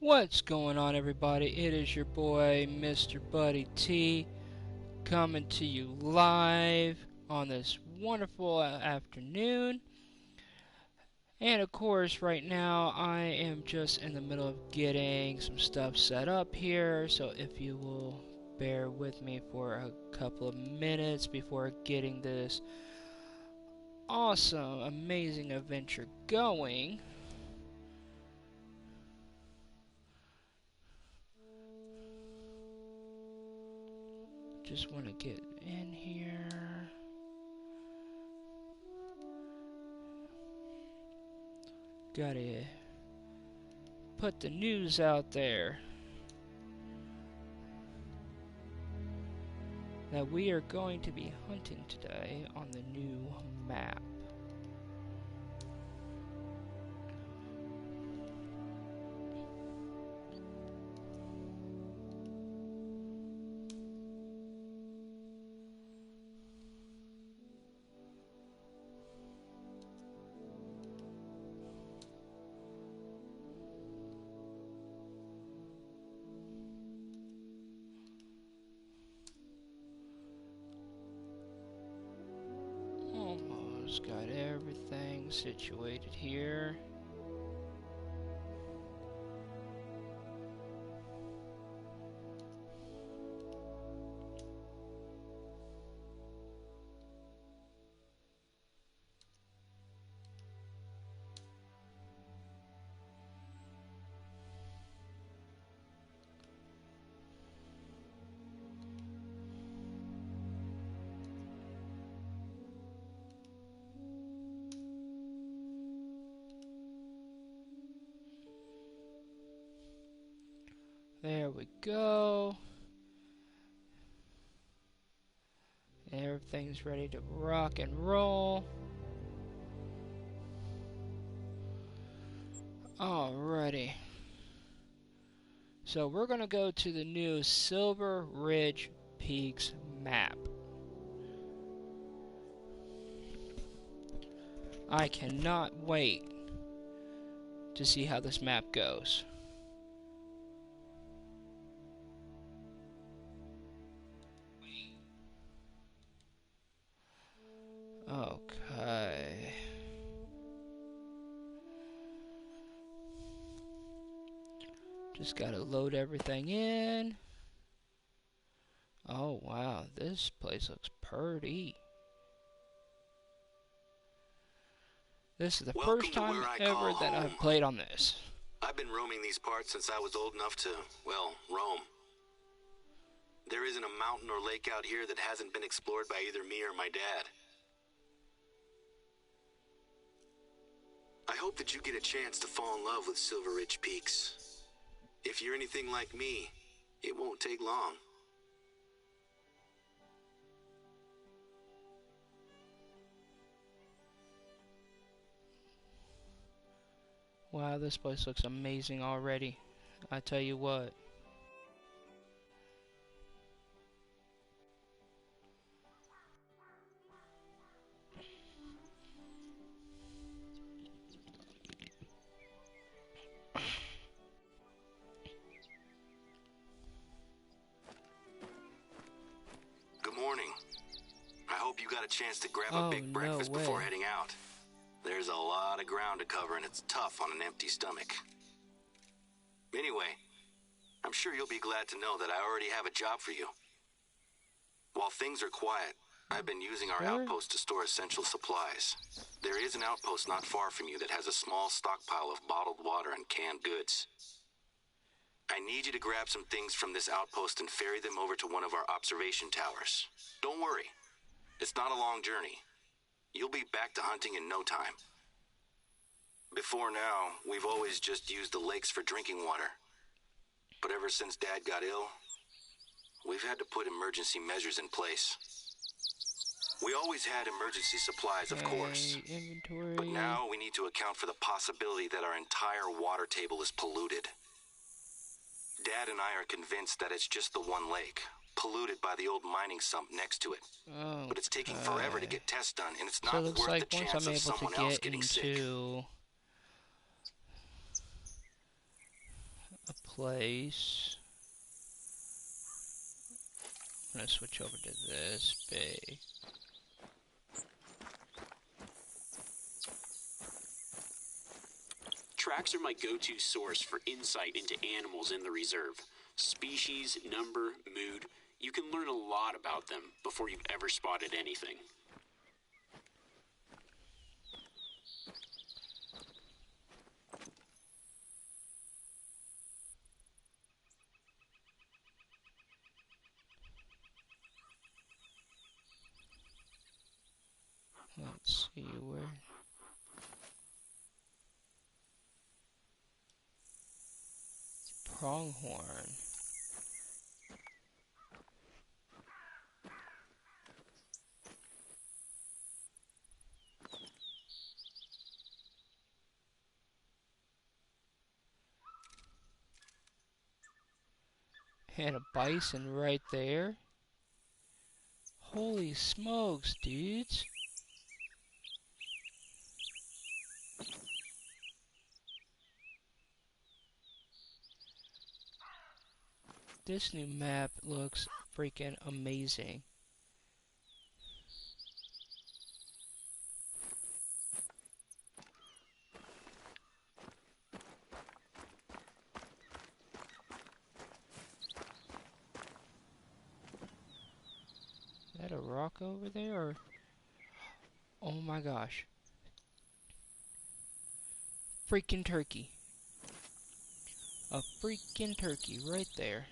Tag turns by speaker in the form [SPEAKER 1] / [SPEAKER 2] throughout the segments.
[SPEAKER 1] What's going on, everybody? It is your boy MrBuddyT coming to you live on this wonderful afternoon. And of course, right now I am just in the middle of getting some stuff set up here, so if you will bear with me for a couple of minutes before getting this awesome, amazing adventure going. Just want to get in here. Gotta put the news out there that we are going to be hunting today on the new map. Almost got everything situated here. There we go. Everything's ready to rock and roll. Alrighty. So we're gonna go to the new Silver Ridge Peaks map. I cannot wait to see how this map goes. Okay. Just gotta load everything in. Oh wow, this place looks pretty. This is the first time ever that I've played on this.
[SPEAKER 2] I've been roaming these parts since I was old enough to, well, roam. There isn't a mountain or lake out here that hasn't been explored by either me or my dad. I hope that you get a chance to fall in love with Silver Ridge Peaks. If you're anything like me, it won't take long.
[SPEAKER 1] Wow, this place looks amazing already. I tell you what.
[SPEAKER 2] Good morning. I hope you got a chance to grab a big breakfast before heading out. There's a lot of ground to cover and it's tough on an empty stomach. Anyway, I'm sure you'll be glad to know that I already have a job for you. While things are quiet, I've been using our outpost to store essential supplies. There is an outpost not far from you that has a small stockpile of bottled water and canned goods. I need you to grab some things from this outpost and ferry them over to one of our observation towers. Don't worry, it's not a long journey. You'll be back to hunting in no time. Before now, we've always just used the lakes for drinking water. But ever since Dad got ill, we've had to put emergency measures in place. We always had emergency supplies, of course.
[SPEAKER 1] Inventory.
[SPEAKER 2] But now we need to account for the possibility that our entire water table is polluted. Dad and I are convinced that it's just the one lake, polluted by the old mining sump next to it.
[SPEAKER 1] Okay.
[SPEAKER 2] But it's taking forever to get tests done, and it's not
[SPEAKER 1] So it looks
[SPEAKER 2] worth
[SPEAKER 1] like
[SPEAKER 2] the
[SPEAKER 1] once
[SPEAKER 2] chance
[SPEAKER 1] I'm
[SPEAKER 2] of
[SPEAKER 1] able
[SPEAKER 2] someone
[SPEAKER 1] to
[SPEAKER 2] else
[SPEAKER 1] get
[SPEAKER 2] getting sick.
[SPEAKER 1] into a place. I'm gonna switch over to this bay.
[SPEAKER 3] Tracks are my go-to source for insight into animals in the reserve. Species, number, mood. You can learn a lot about them before you've ever spotted anything.
[SPEAKER 1] Let's see where. Pronghorn. And a bison right there. Holy smokes, dudes. This new map looks freaking amazing. Is that a rock over there, or? Oh my gosh. Freaking turkey. A freaking turkey right there.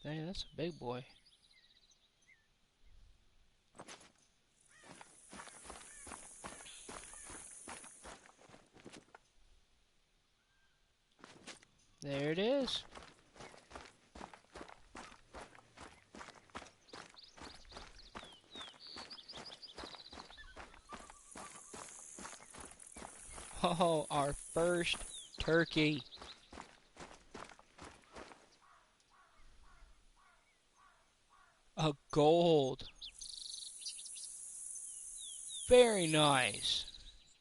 [SPEAKER 1] Dang, that's a big boy. There it is. Oh, our first turkey. A gold. Very nice.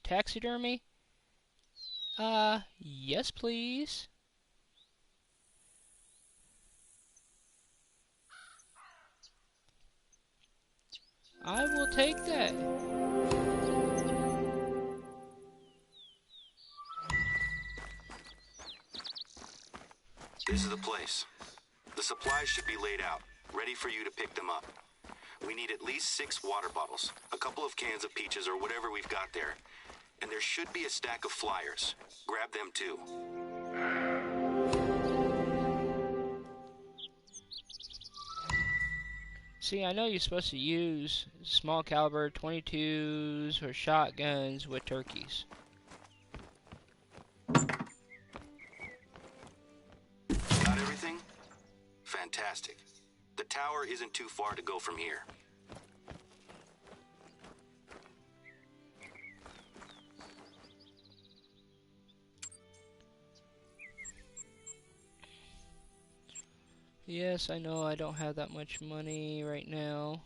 [SPEAKER 1] Taxidermy? Yes please. I will take that.
[SPEAKER 2] This is the place. The supplies should be laid out, ready for you to pick them up. We need at least 6 water bottles, a couple of cans of peaches or whatever we've got there. And there should be a stack of flyers. Grab them too.
[SPEAKER 1] See, I know you're supposed to use small caliber 22s or shotguns with turkeys.
[SPEAKER 2] Got everything? Fantastic. The tower isn't too far to go from here.
[SPEAKER 1] Yes, I know I don't have that much money right now.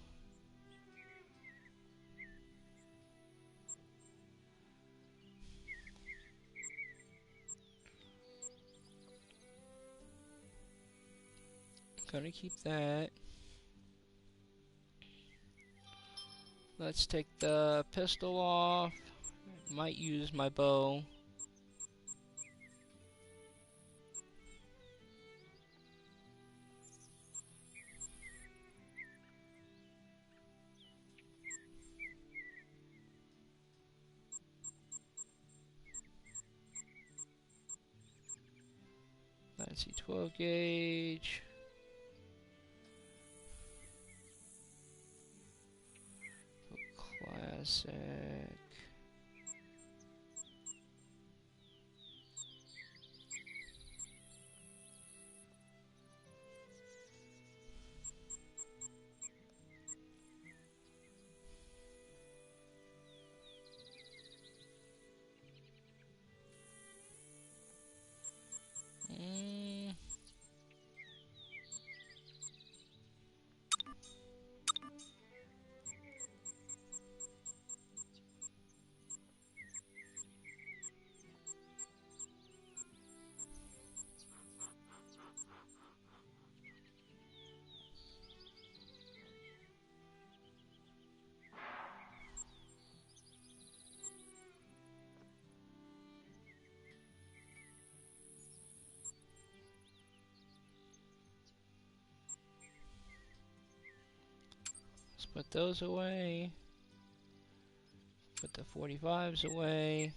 [SPEAKER 1] Gonna keep that. Let's take the pistol off. Might use my bow. Fancy 12 gauge. Classic. Let's put those away. Put the 45s away.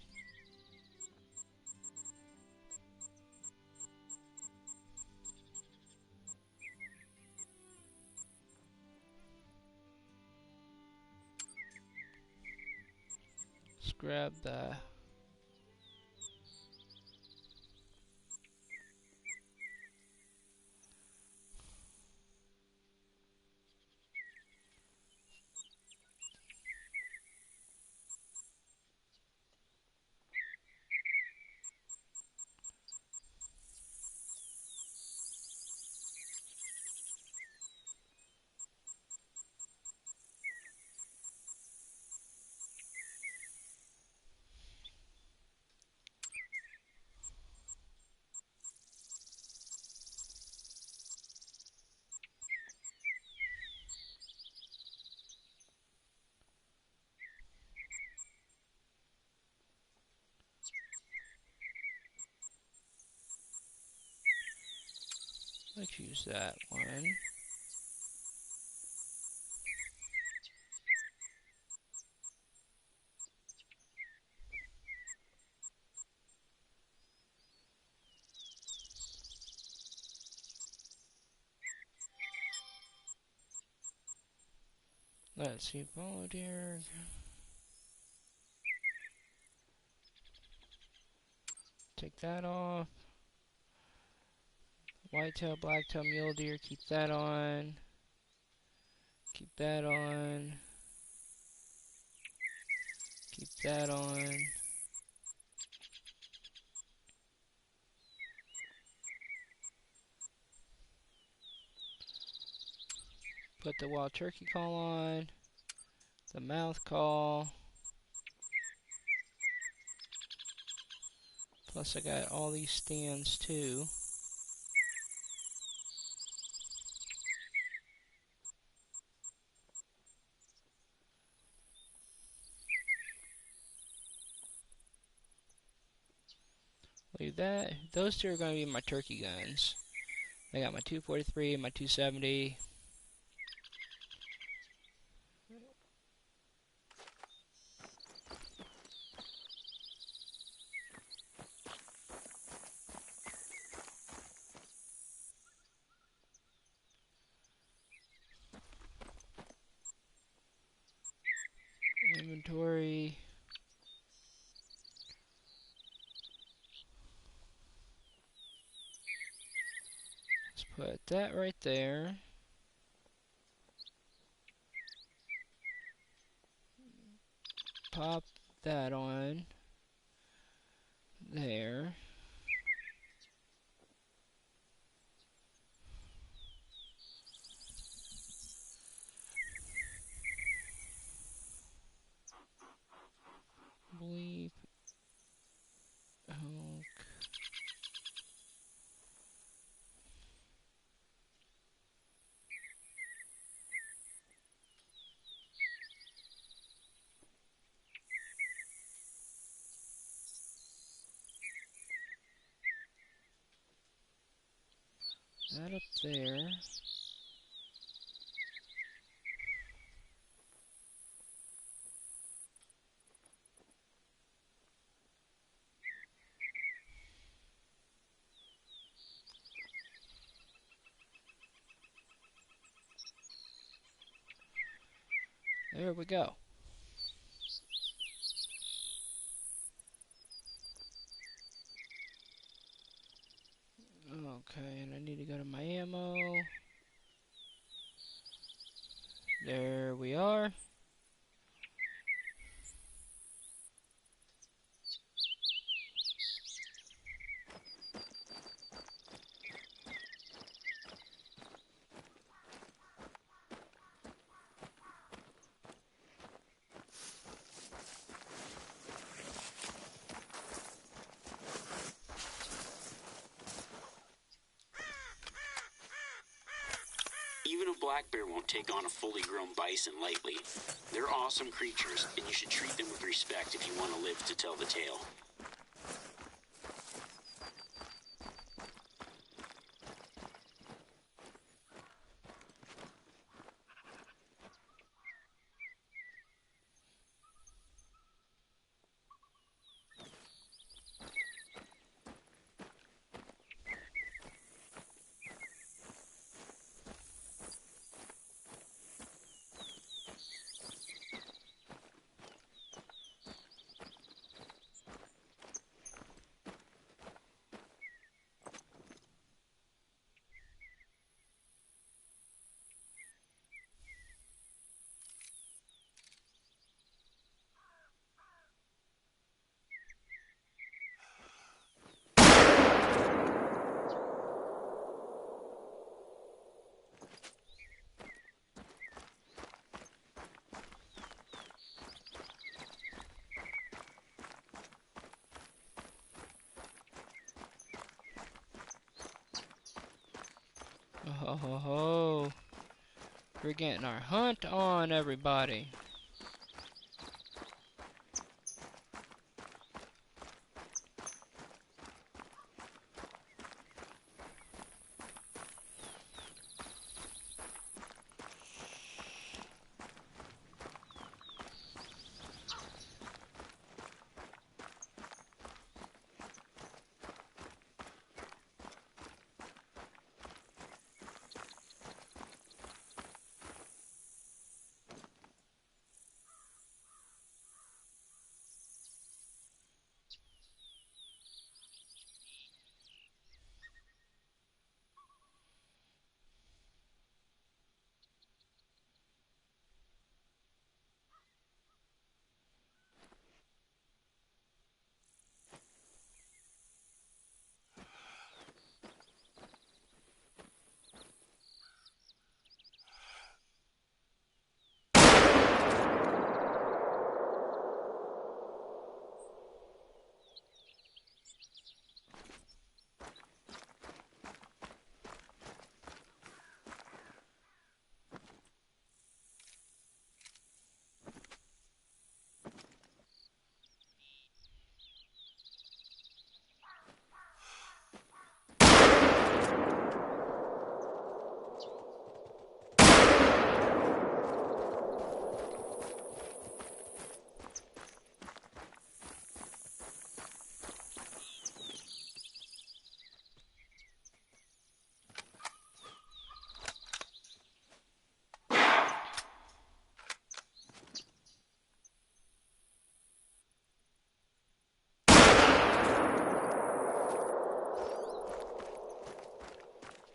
[SPEAKER 1] Let's grab the let's use that one. Let's see, volunteer. Take that off. Whitetail, blacktail, mule deer, keep that on. Keep that on. Keep that on. Put the wild turkey call on. The mouth call. Plus I got all these stands too. Leave that. Those two are going to be my turkey guns. I got my 243 and my 270. Inventory. Let's put that right there. Pop that on there. Bleep. Hook. That up there. There we go. Okay, and I need to go to my ammo. There we are.
[SPEAKER 3] Even a black bear won't take on a fully grown bison lightly. They're awesome creatures, and you should treat them with respect if you want to live to tell the tale.
[SPEAKER 1] Oh ho ho. We're getting our hunt on, everybody.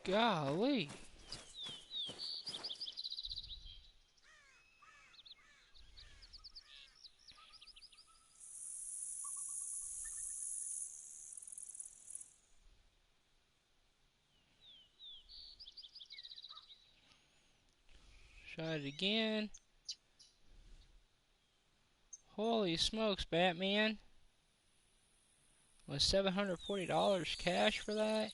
[SPEAKER 1] Golly. Try it again. Holy smokes, Batman. Was $740 cash for that?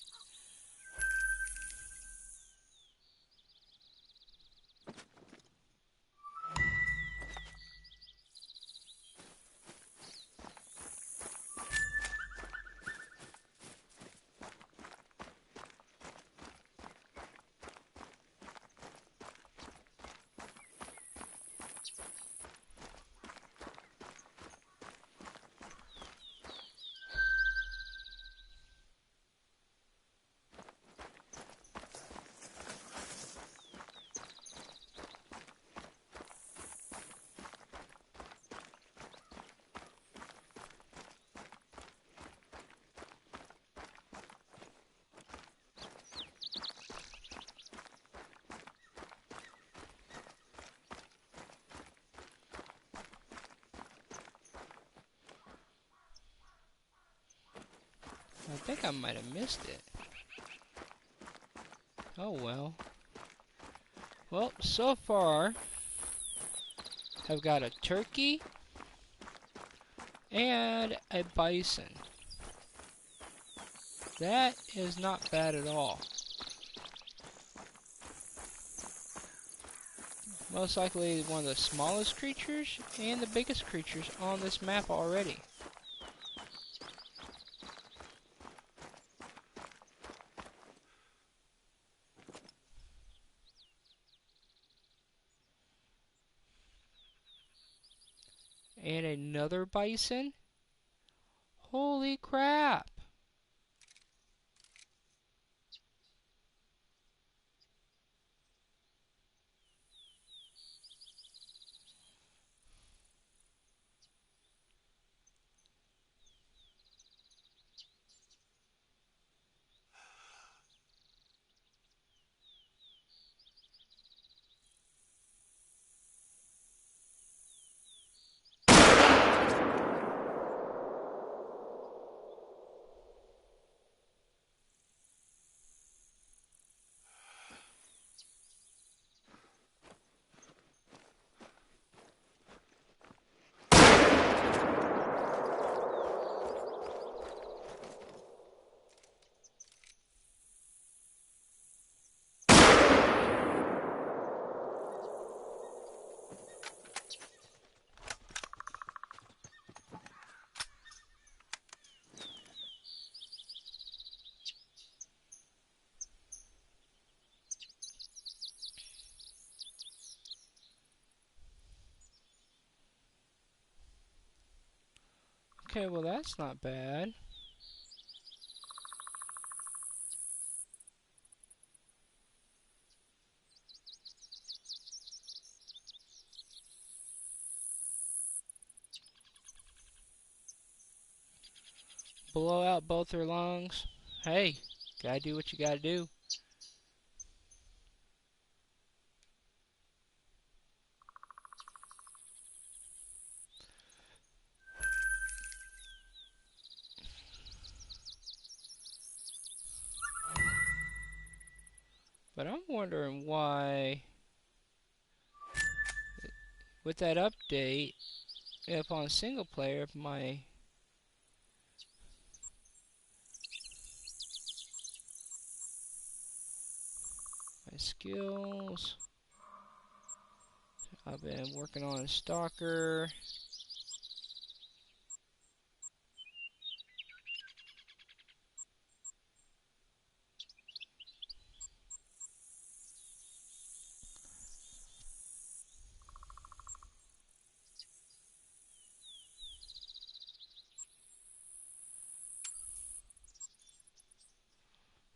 [SPEAKER 1] I think I might have missed it. Oh well. Well, so far, I've got a turkey and a bison. That is not bad at all. Most likely one of the smallest creatures and the biggest creatures on this map already. And another bison? Holy crap! Okay, well that's not bad. Blow out both their lungs. Hey, gotta do what you gotta do. But I'm wondering why, with that update, if on single player, if my skills, I've been working on a stalker.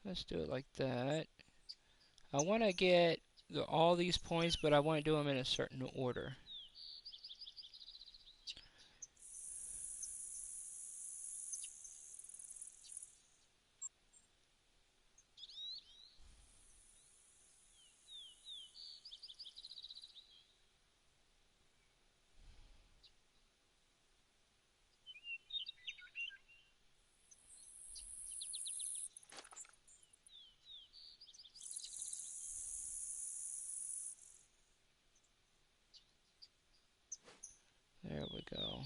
[SPEAKER 1] Let's do it like that. I want to get all these points, but I want to do them in a certain order. There we go.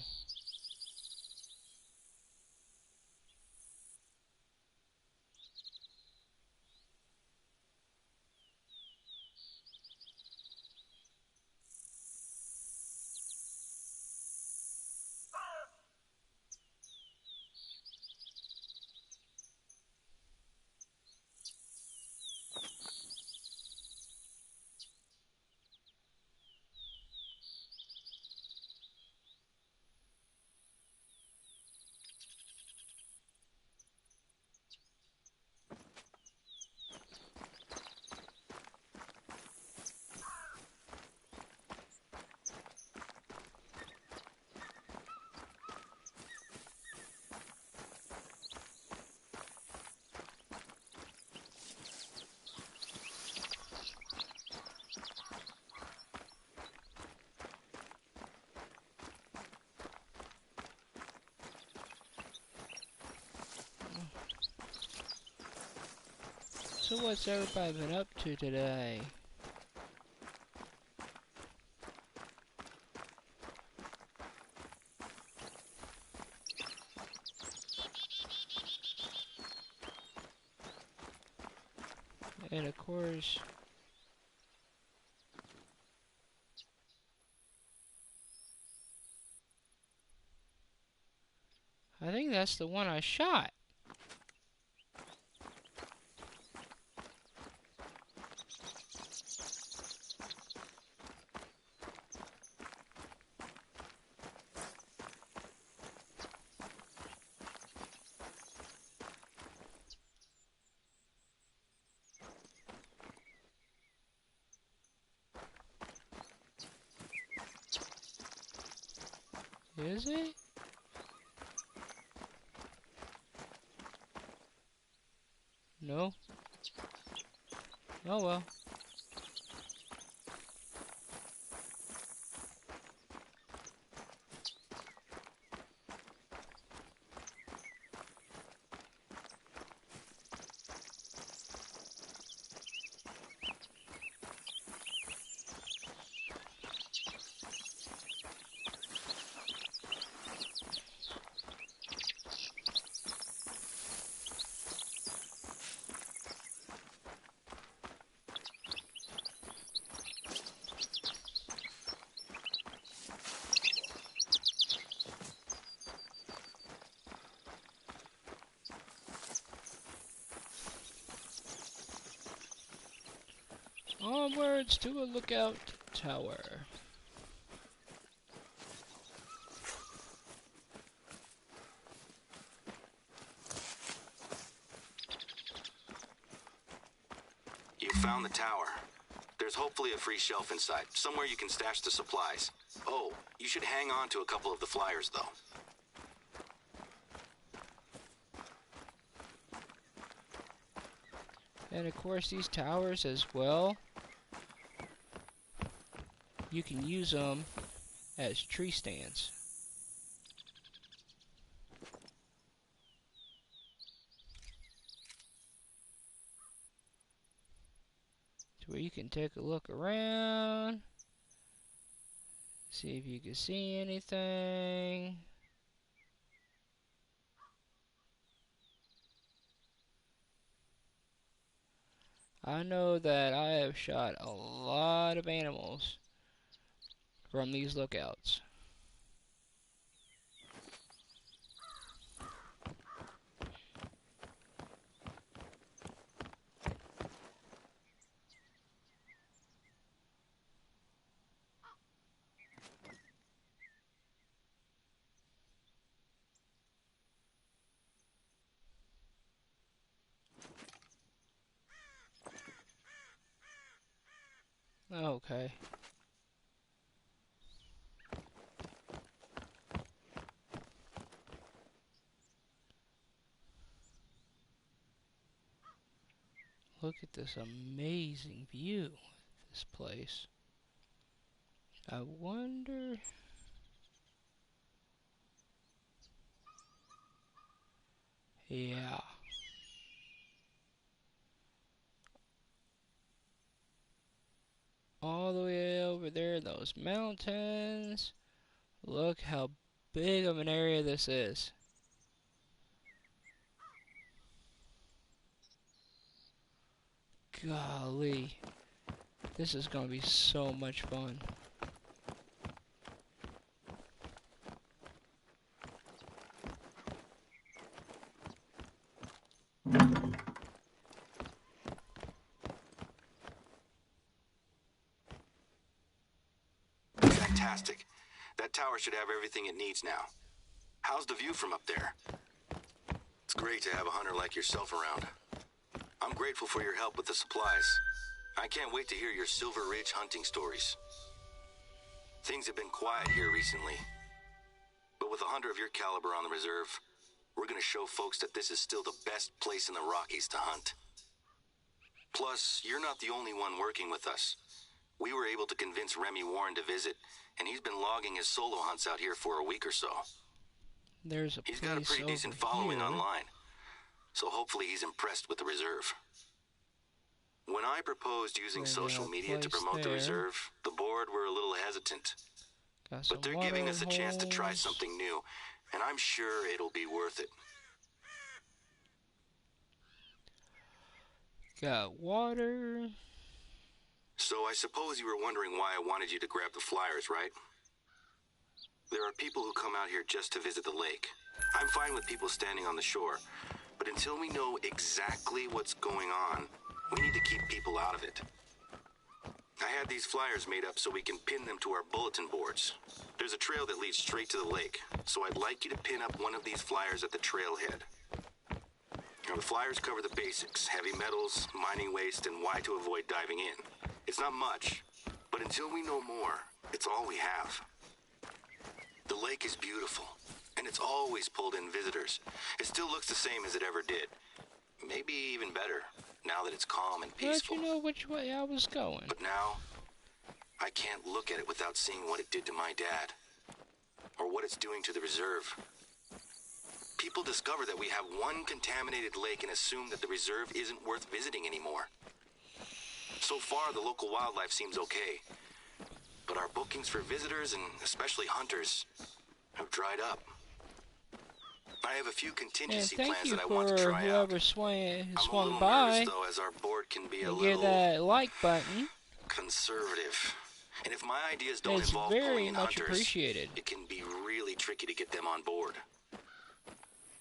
[SPEAKER 1] So what's everybody been up to today? And of course, I think that's the one I shot. Is it? No. Oh well. Onwards to a lookout tower.
[SPEAKER 2] You found the tower. There's hopefully a free shelf inside, somewhere you can stash the supplies. Oh, you should hang on to a couple of the flyers, though.
[SPEAKER 1] And of course these towers as well, you can use them as tree stands. To where you can take a look around, see if you can see anything. I know that I have shot a lot of animals from these lookouts. Okay. Look at this amazing view of this place. I wonder... Yeah. All the way over there in those mountains. Look how big of an area this is. Golly. This is going to be so much fun.
[SPEAKER 2] Fantastic. That tower should have everything it needs now. How's the view from up there? It's great to have a hunter like yourself around. I'm grateful for your help with the supplies. I can't wait to hear your Silver Ridge hunting stories. Things have been quiet here recently. But with a hunter of your caliber on the reserve, we're gonna show folks that this is still the best place in the Rockies to hunt. Plus, you're not the only one working with us. We were able to convince Remy Warren to visit, and he's been logging his solo hunts out here for a week or so.
[SPEAKER 1] There's a place
[SPEAKER 2] He's got a pretty decent following online, so hopefully he's impressed with the reserve. When I proposed using social media to promote the reserve, the board were a little hesitant. But they're giving us a chance to try something new, and I'm sure it'll be worth it.
[SPEAKER 1] Got water.
[SPEAKER 2] So I suppose you were wondering why I wanted you to grab the flyers, right? There are people who come out here just to visit the lake. I'm fine with people standing on the shore, but until we know exactly what's going on, we need to keep people out of it. I had these flyers made up so we can pin them to our bulletin boards. There's a trail that leads straight to the lake, so I'd like you to pin up one of these flyers at the trailhead. Now, the flyers cover the basics: heavy metals, mining waste, and why to avoid diving in. It's not much, but until we know more, it's all we have. The lake is beautiful, and it's always pulled in visitors. It still looks the same as it ever did. Maybe even better, now that it's calm and peaceful.
[SPEAKER 1] How'd you know which way I was going?
[SPEAKER 2] But now, I can't look at it without seeing what it did to my dad, or what it's doing to the reserve. People discover that we have one contaminated lake and assume that the reserve isn't worth visiting anymore. So far, the local wildlife seems okay, but our bookings for visitors, and especially hunters, have dried up. I have a few contingency plans that I want to try out.
[SPEAKER 1] Whoever swung
[SPEAKER 2] I'm
[SPEAKER 1] by,
[SPEAKER 2] nervous, though, as our board can be a
[SPEAKER 1] and
[SPEAKER 2] little
[SPEAKER 1] give that like button.
[SPEAKER 2] Conservative. And if my ideas don't involve pulling in hunters,
[SPEAKER 1] appreciated.
[SPEAKER 2] It can be really tricky to get them on board.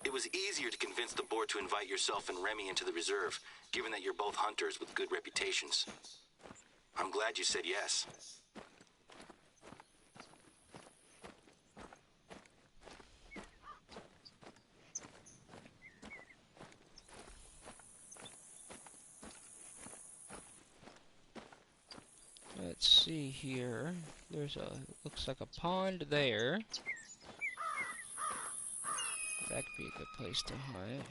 [SPEAKER 2] It was easier to convince the board to invite yourself and Remy into the reserve, given that you're both hunters with good reputations. I'm glad you said yes.
[SPEAKER 1] Let's see here. Looks like a pond there. That could be a good place to hunt.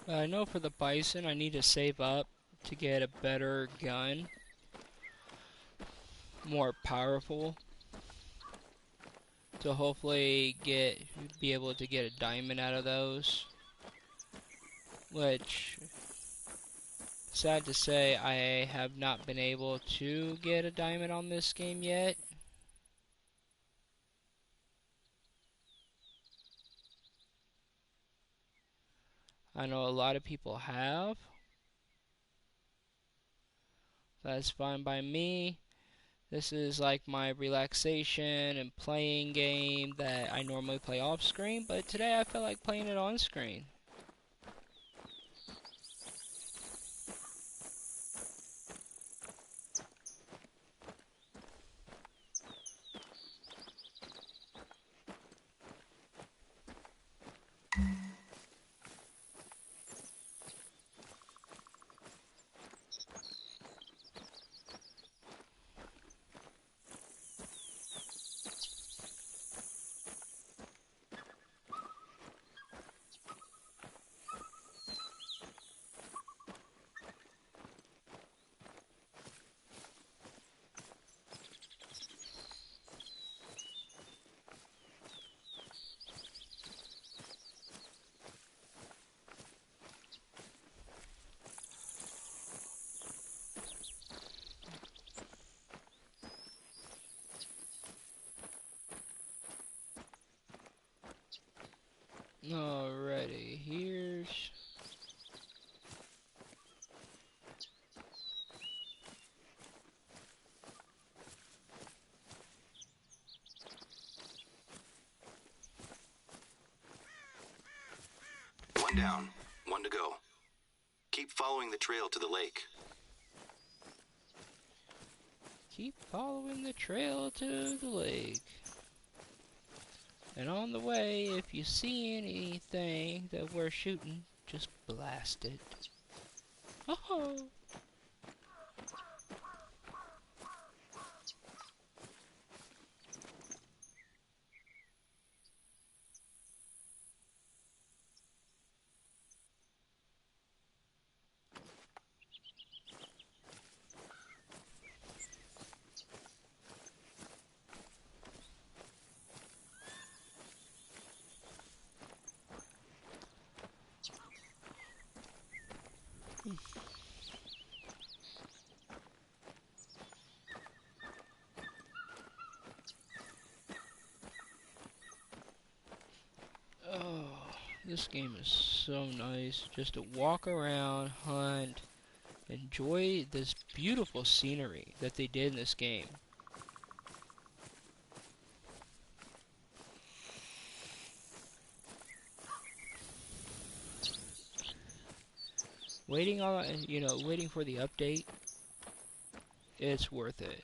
[SPEAKER 1] I know for the bison, I need to save up to get a better gun, more powerful, to hopefully be able to get a diamond out of those. Which, sad to say, I have not been able to get a diamond on this game yet. I know a lot of people have. That's fine by me. This is like my relaxation and playing game that I normally play off screen, but today I felt like playing it on screen. Alrighty, here's...
[SPEAKER 2] One down, one to go. Keep following the trail to the lake.
[SPEAKER 1] Keep following the trail to the lake. And on the way, if you see anything that we're shooting, just blast it. Oh! Oh, this game is so nice. Just to walk around, hunt, enjoy this beautiful scenery that they did in this game. Waiting on, waiting for the update, it's worth it.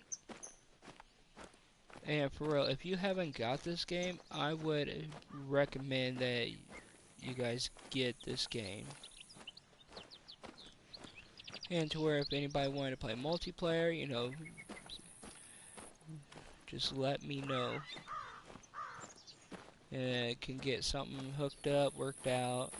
[SPEAKER 1] And for real, if you haven't got this game, I would recommend that you guys get this game. And to where if anybody wanted to play multiplayer, just let me know. And can get something hooked up, worked out.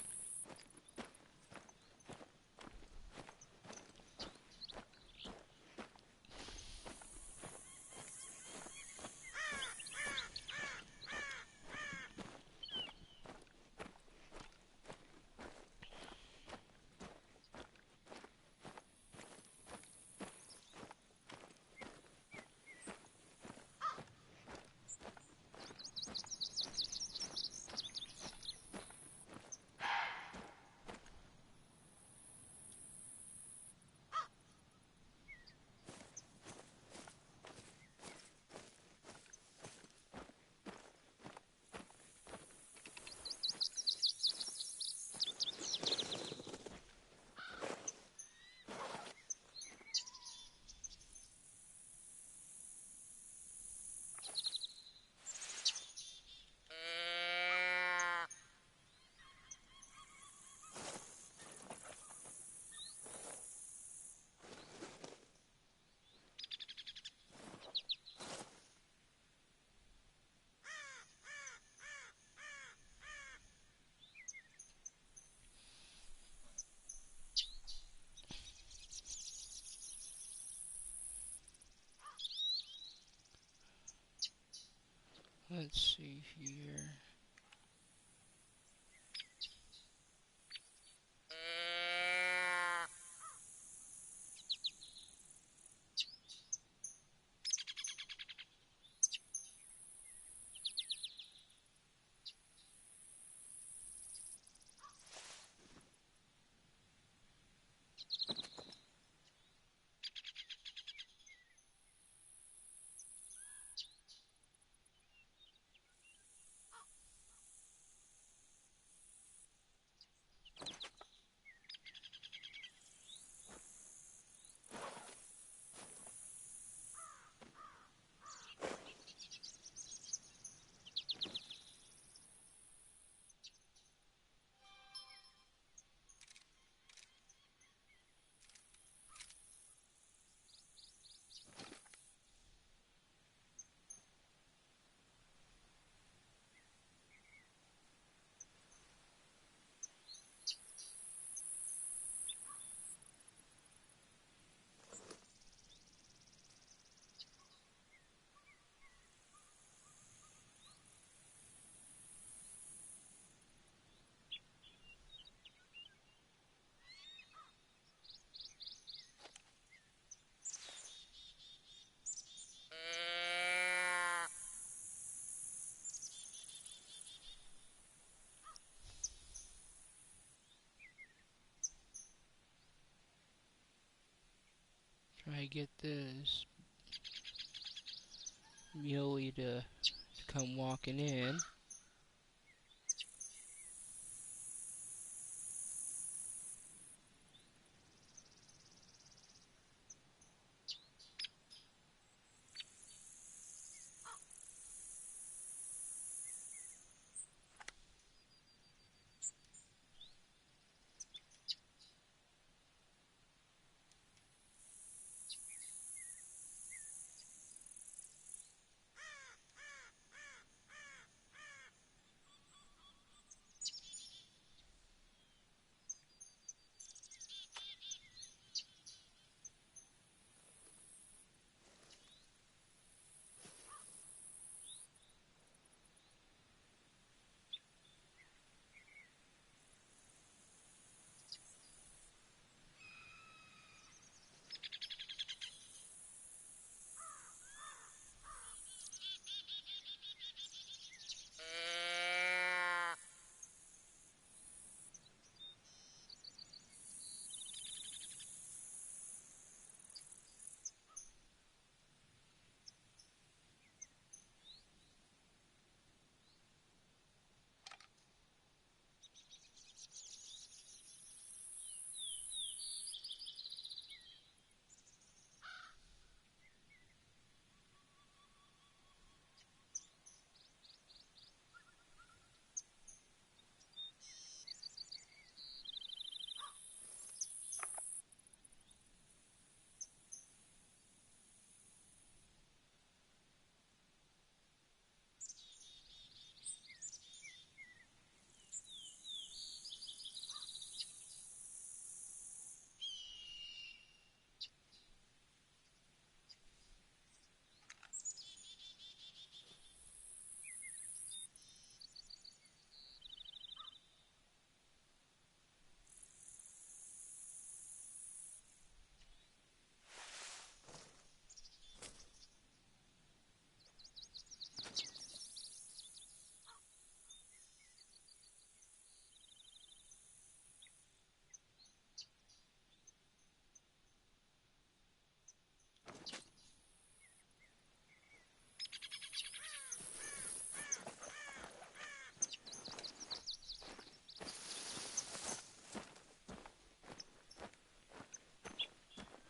[SPEAKER 1] Let's see here. I get this muley to come walking in.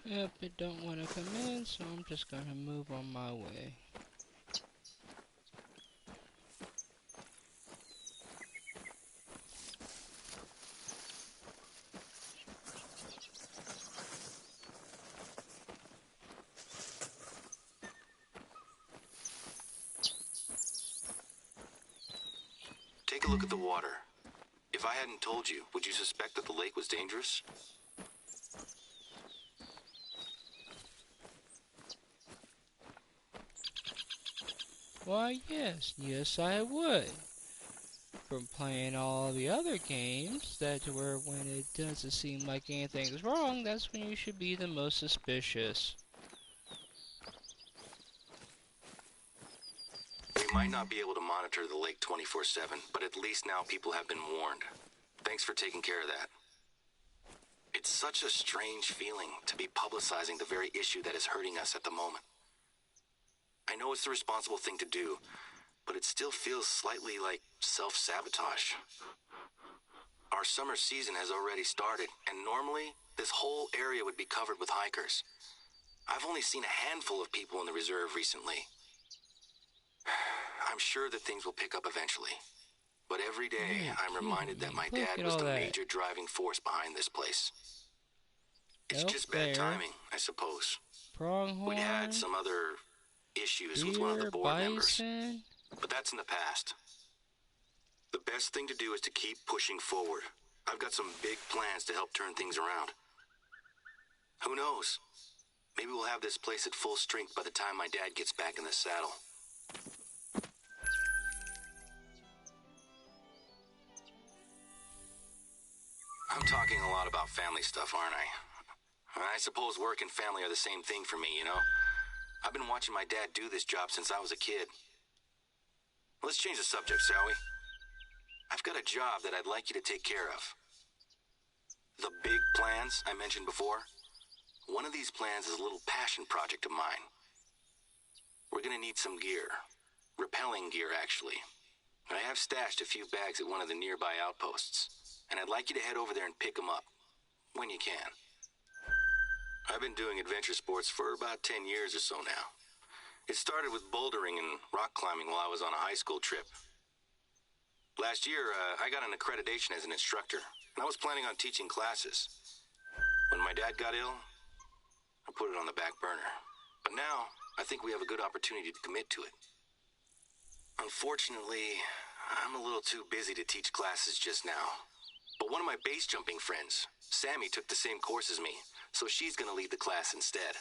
[SPEAKER 1] Yep, it don't want to come in, so I'm just gonna move on my way.
[SPEAKER 2] Take a look at the water. If I hadn't told you, would you suspect that the lake was dangerous?
[SPEAKER 1] Why, yes, I would. From playing all the other games, that where when it doesn't seem like anything is wrong, that's when you should be the most suspicious.
[SPEAKER 2] We might not be able to monitor the lake 24/7, but at least now people have been warned. Thanks for taking care of that. It's such a strange feeling to be publicizing the very issue that is hurting us at the moment. I know it's the responsible thing to do, but it still feels slightly like self-sabotage. Our summer season has already started, and normally this whole area would be covered with hikers. I've only seen a handful of people in the reserve recently. I'm sure that things will pick up eventually. But every day, I'm reminded that my dad was the major driving force behind this place. It's just bad timing, I suppose.
[SPEAKER 1] Pronghorn,
[SPEAKER 2] we'd had some other issues with one of the board members, but that's in the past. The best thing to do is to keep pushing forward. I've got some big plans to help turn things around. Who knows? Maybe we'll have this place at full strength by the time my dad gets back in the saddle. I'm talking a lot about family stuff, aren't I? I suppose work and family are the same thing for me, you know? I've been watching my dad do this job since I was a kid. Let's change the subject, shall we? I've got a job that I'd like you to take care of. The big plans I mentioned before? one of these plans is a little passion project of mine. We're gonna need some gear. Repelling gear, actually. I have stashed a few bags at one of the nearby outposts, and I'd like you to head over there and pick them up, when you can. I've been doing adventure sports for about 10 years or so now. It started with bouldering and rock climbing while I was on a high school trip. Last year, I got an accreditation as an instructor, and I was planning on teaching classes. When my dad got ill, I put it on the back burner. But now, I think we have a good opportunity to commit to it. Unfortunately, I'm a little too busy to teach classes just now. But one of my base jumping friends, Sammy, took the same course as me, so she's gonna lead the class instead.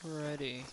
[SPEAKER 1] Alrighty.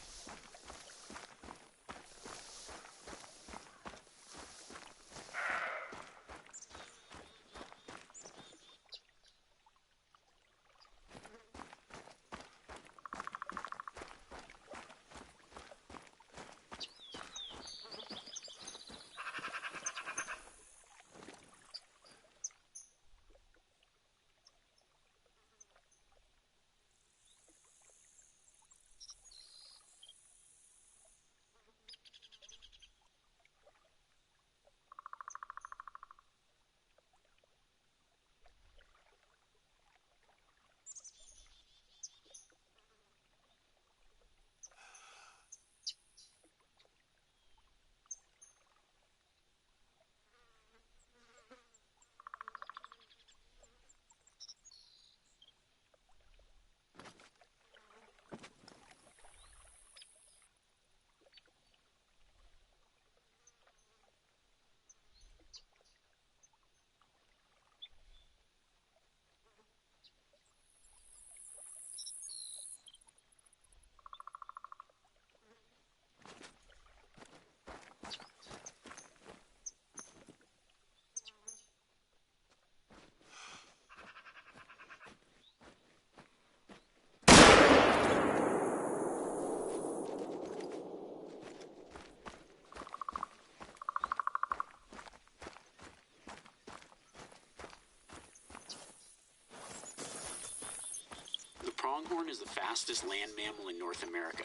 [SPEAKER 3] pronghorn is the fastest land mammal in North America.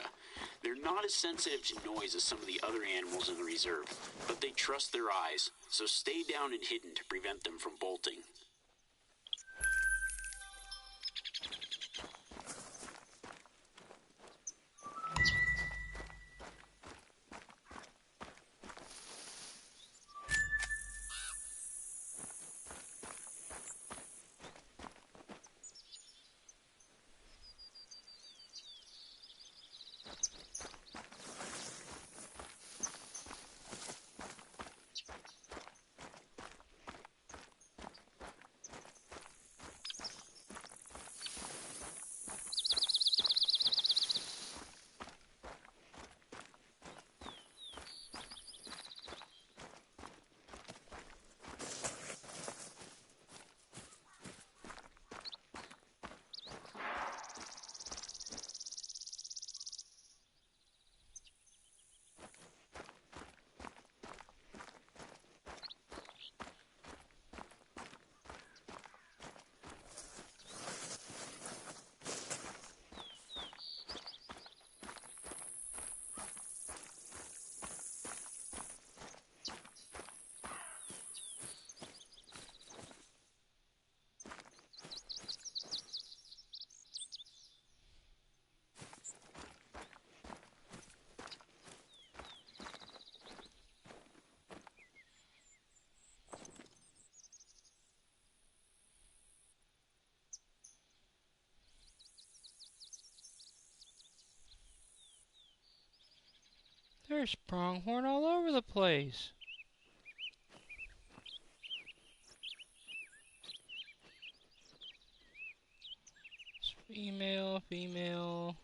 [SPEAKER 3] They're not as sensitive to noise as some of the other animals in the reserve, but they trust their eyes, so stay down and hidden to prevent them from bolting.
[SPEAKER 1] There's pronghorn all over the place. It's female, female.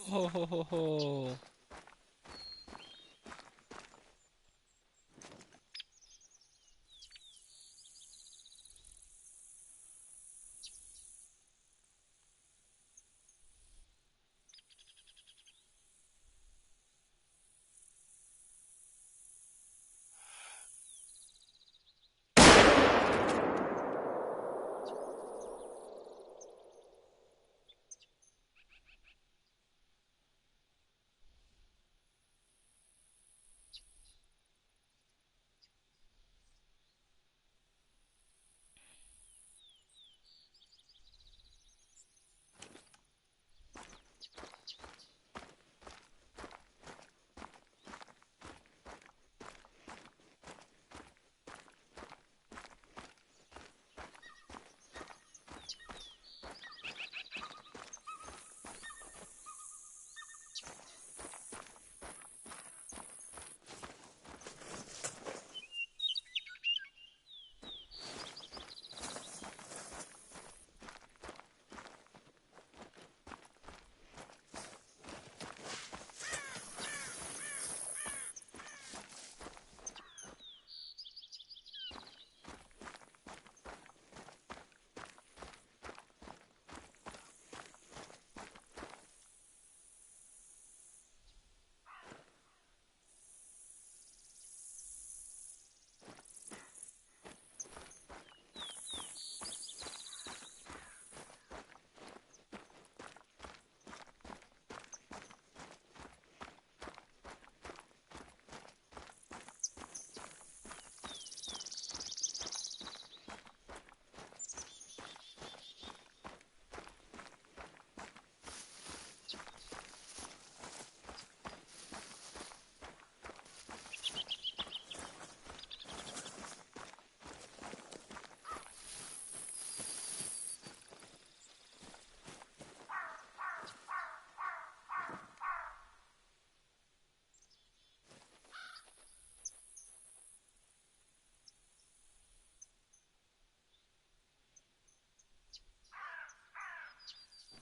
[SPEAKER 1] Ho ho ho ho.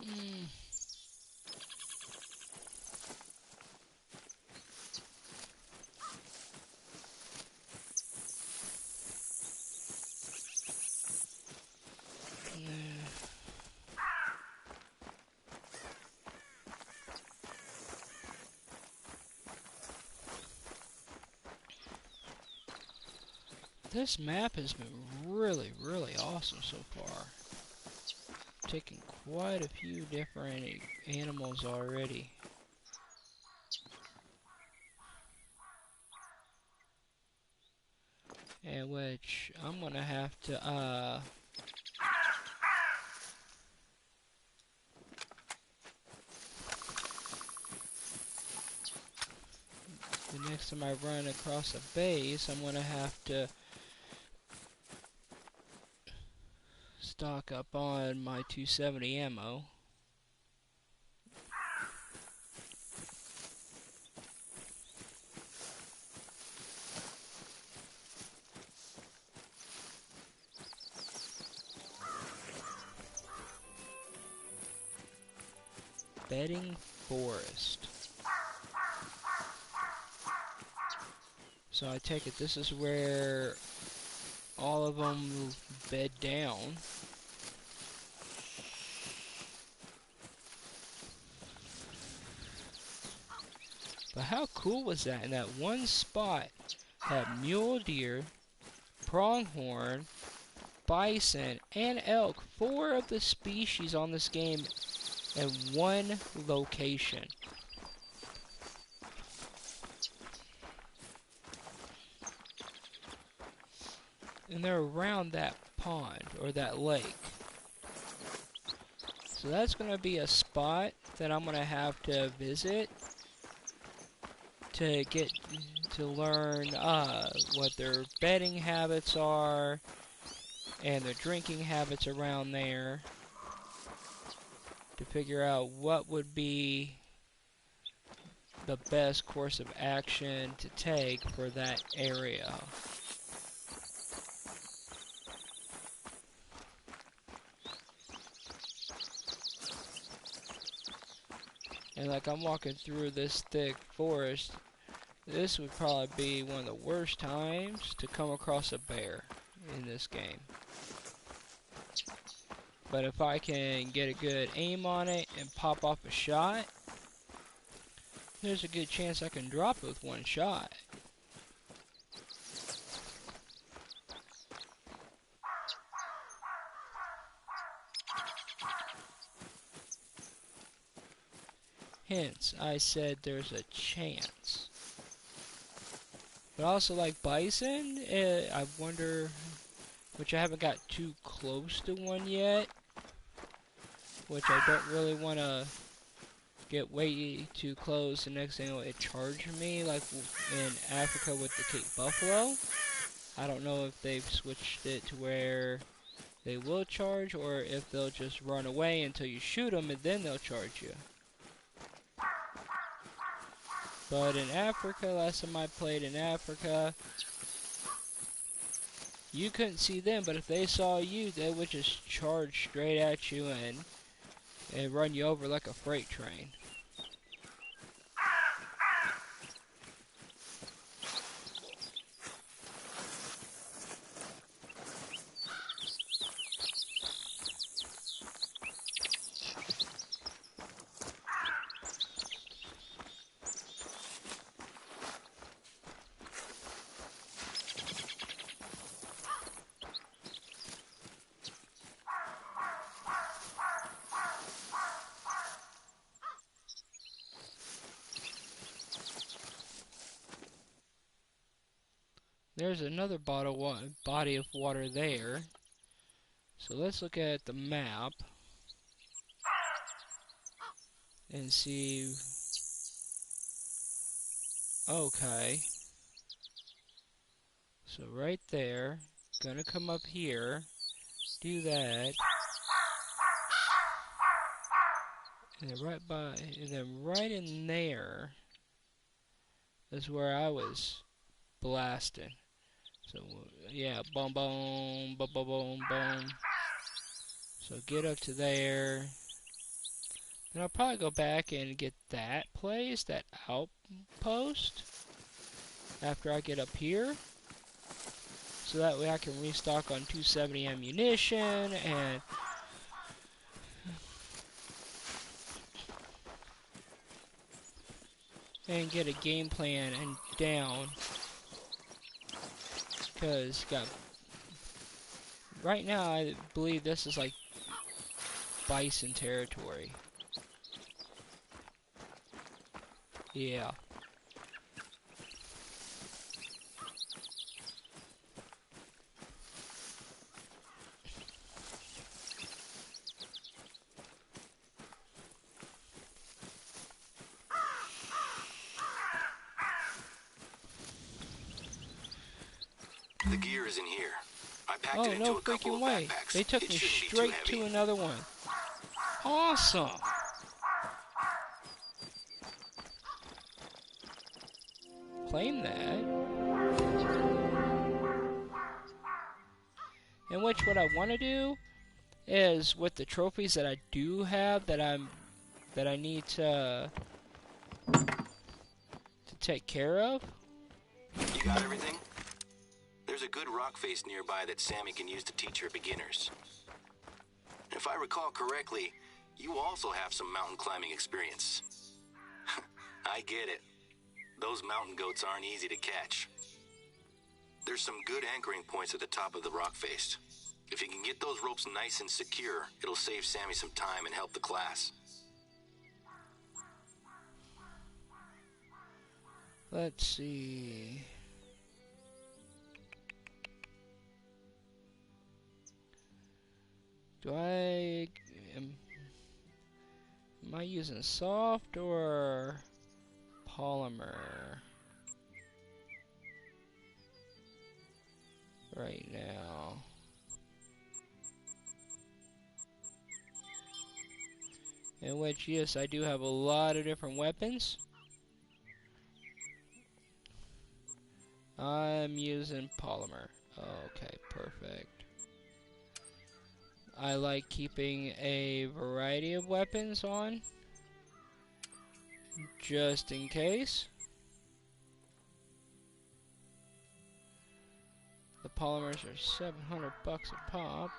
[SPEAKER 1] Mm. This map has been really, really awesome so far. Taking quite a few different animals already. And which I'm gonna have to the next time I run across a base, I'm gonna have to stock up on my 270 ammo. Bedding forest. So I take it this is where all of them bed down. But how cool was that? In that one spot, had mule deer, pronghorn, bison, and elk, 4 of the species on this game in one location. And they're around that pond or that lake. So that's going to be a spot that I'm going to have to visit to get to learn what their bedding habits are and their drinking habits around there, to figure out what would be the best course of action to take for that area. And like I'm walking through this thick forest, this would probably be one of the worst times to come across a bear in this game. But if I can get a good aim on it and pop off a shot, there's a good chance I can drop it with one shot. Hence, I said there's a chance. But also like bison, I wonder, which I haven't got too close to one yet, which I don't really want to get way too close. The next thing it charge me, like in Africa with the Cape Buffalo. I don't know if they've switched it to where they will charge, or if they'll just run away until you shoot them and then they'll charge you. But in Africa, last time I played in Africa, you couldn't see them, but if they saw you, they would just charge straight at you and run you over like a freight train. There's another body of water there. So let's look at the map and see. Okay. So right there, gonna come up here, do that, and then right in there is where I was blasting. So yeah, boom, boom, boom, boom, boom, boom. So get up to there. Then I'll probably go back and get that place, that outpost, after I get up here. So that way I can restock on 270 ammunition and get a game plan and down. Because right now I believe this is like bison territory. Yeah.
[SPEAKER 2] The gear is in here. I packed it into
[SPEAKER 1] no
[SPEAKER 2] a couple
[SPEAKER 1] freaking
[SPEAKER 2] of
[SPEAKER 1] way.
[SPEAKER 2] backpacks.
[SPEAKER 1] They took me straight to another one. Awesome. Claim that. In which what I want to do is with the trophies that I do have that I need to take care of.
[SPEAKER 2] You got everything? There's a good rock face nearby that Sammy can use to teach her beginners. If I recall correctly, you also have some mountain climbing experience. I get it. Those mountain goats aren't easy to catch. There's some good anchoring points at the top of the rock face. If you can get those ropes nice and secure, it'll save Sammy some time and help the class.
[SPEAKER 1] Let's see. Am I using soft or polymer right now? In which, yes, I do have a lot of different weapons. I'm using polymer. Okay, perfect. I like keeping a variety of weapons on. just in case. The polymers are $700 a pop.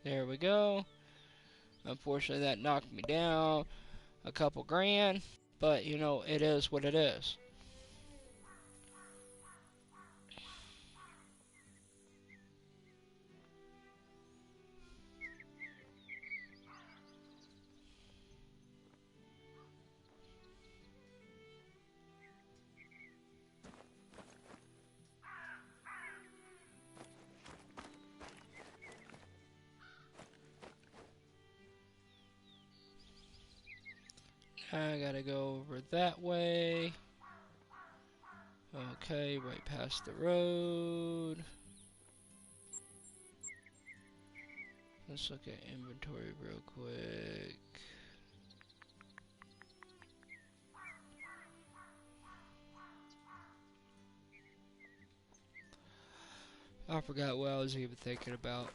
[SPEAKER 1] There we go. Unfortunately, that knocked me down a couple grand, but you know, it is what it is. I gotta go over that way. Okay, right past the road. Let's look at inventory real quick. I forgot what I was even thinking about.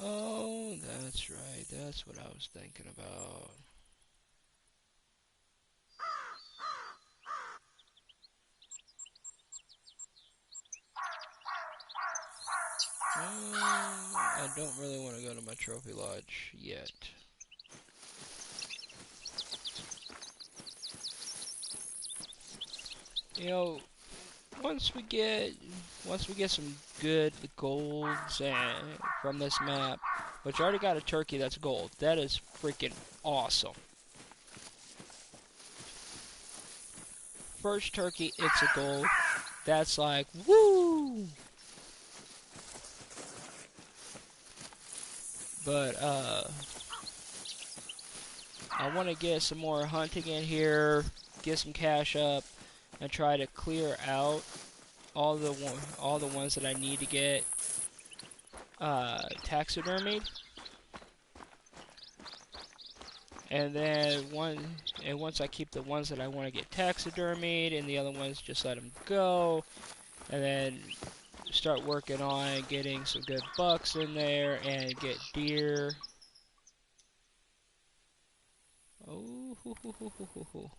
[SPEAKER 1] Oh, that's right. That's what I was thinking about. I don't really want to go to my trophy lodge yet. You know, once we get some good golds from this map, which I already got a turkey that's gold. That is freaking awesome. First turkey, it's a gold. That's like, woo! But, I want to get some more hunting in here, get some cash up, and try to clear out all the ones that I need to get taxidermied. And then once I keep the ones that I want to get taxidermied, and the other ones just let them go, and then start working on getting some good bucks in there and get deer. Oh, hoo, hoo, hoo, hoo, hoo, hoo.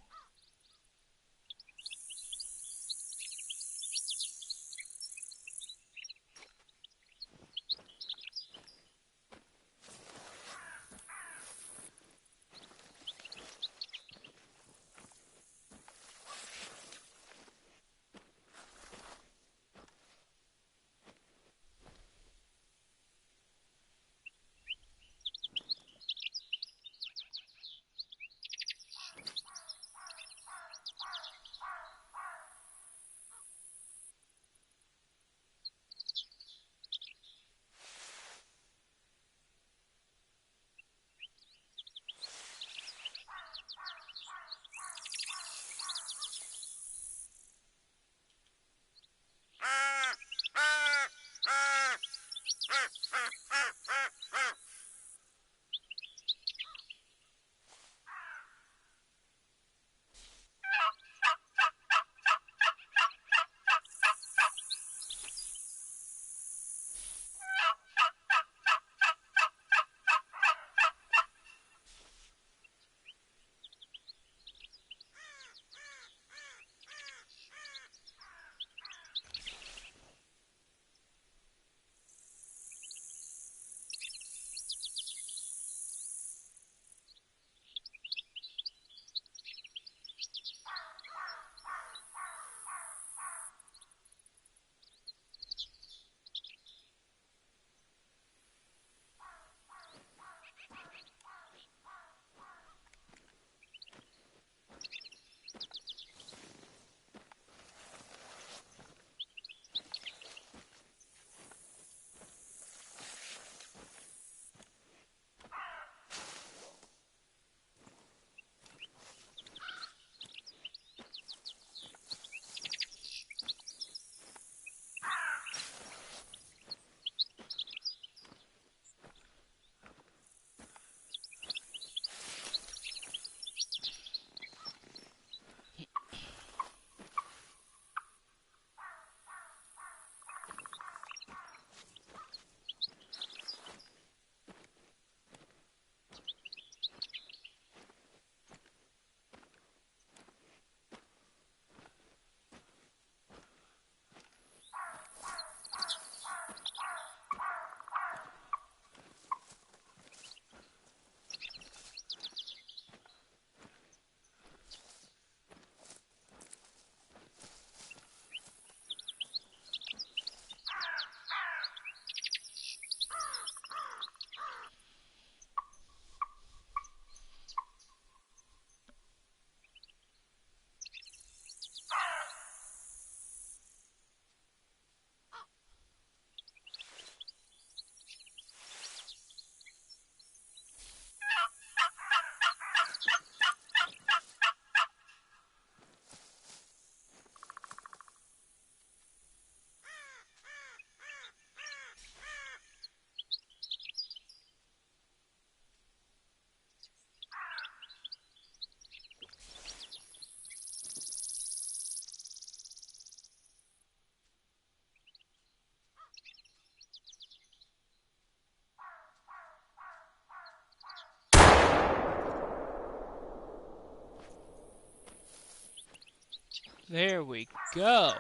[SPEAKER 1] There we go.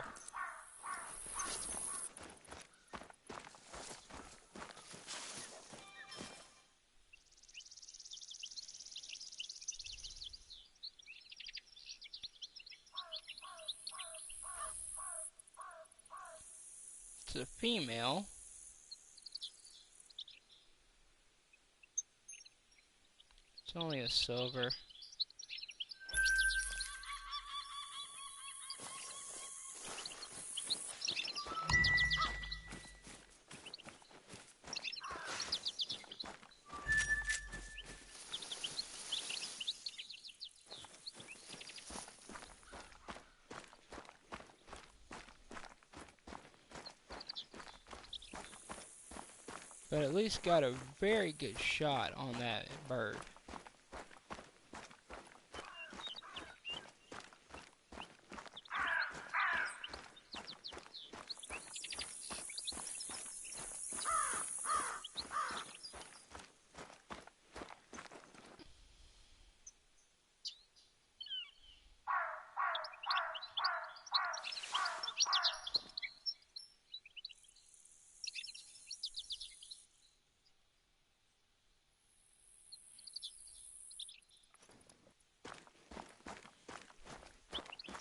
[SPEAKER 1] It's a female. It's only a silver. But at least got a very good shot on that bird.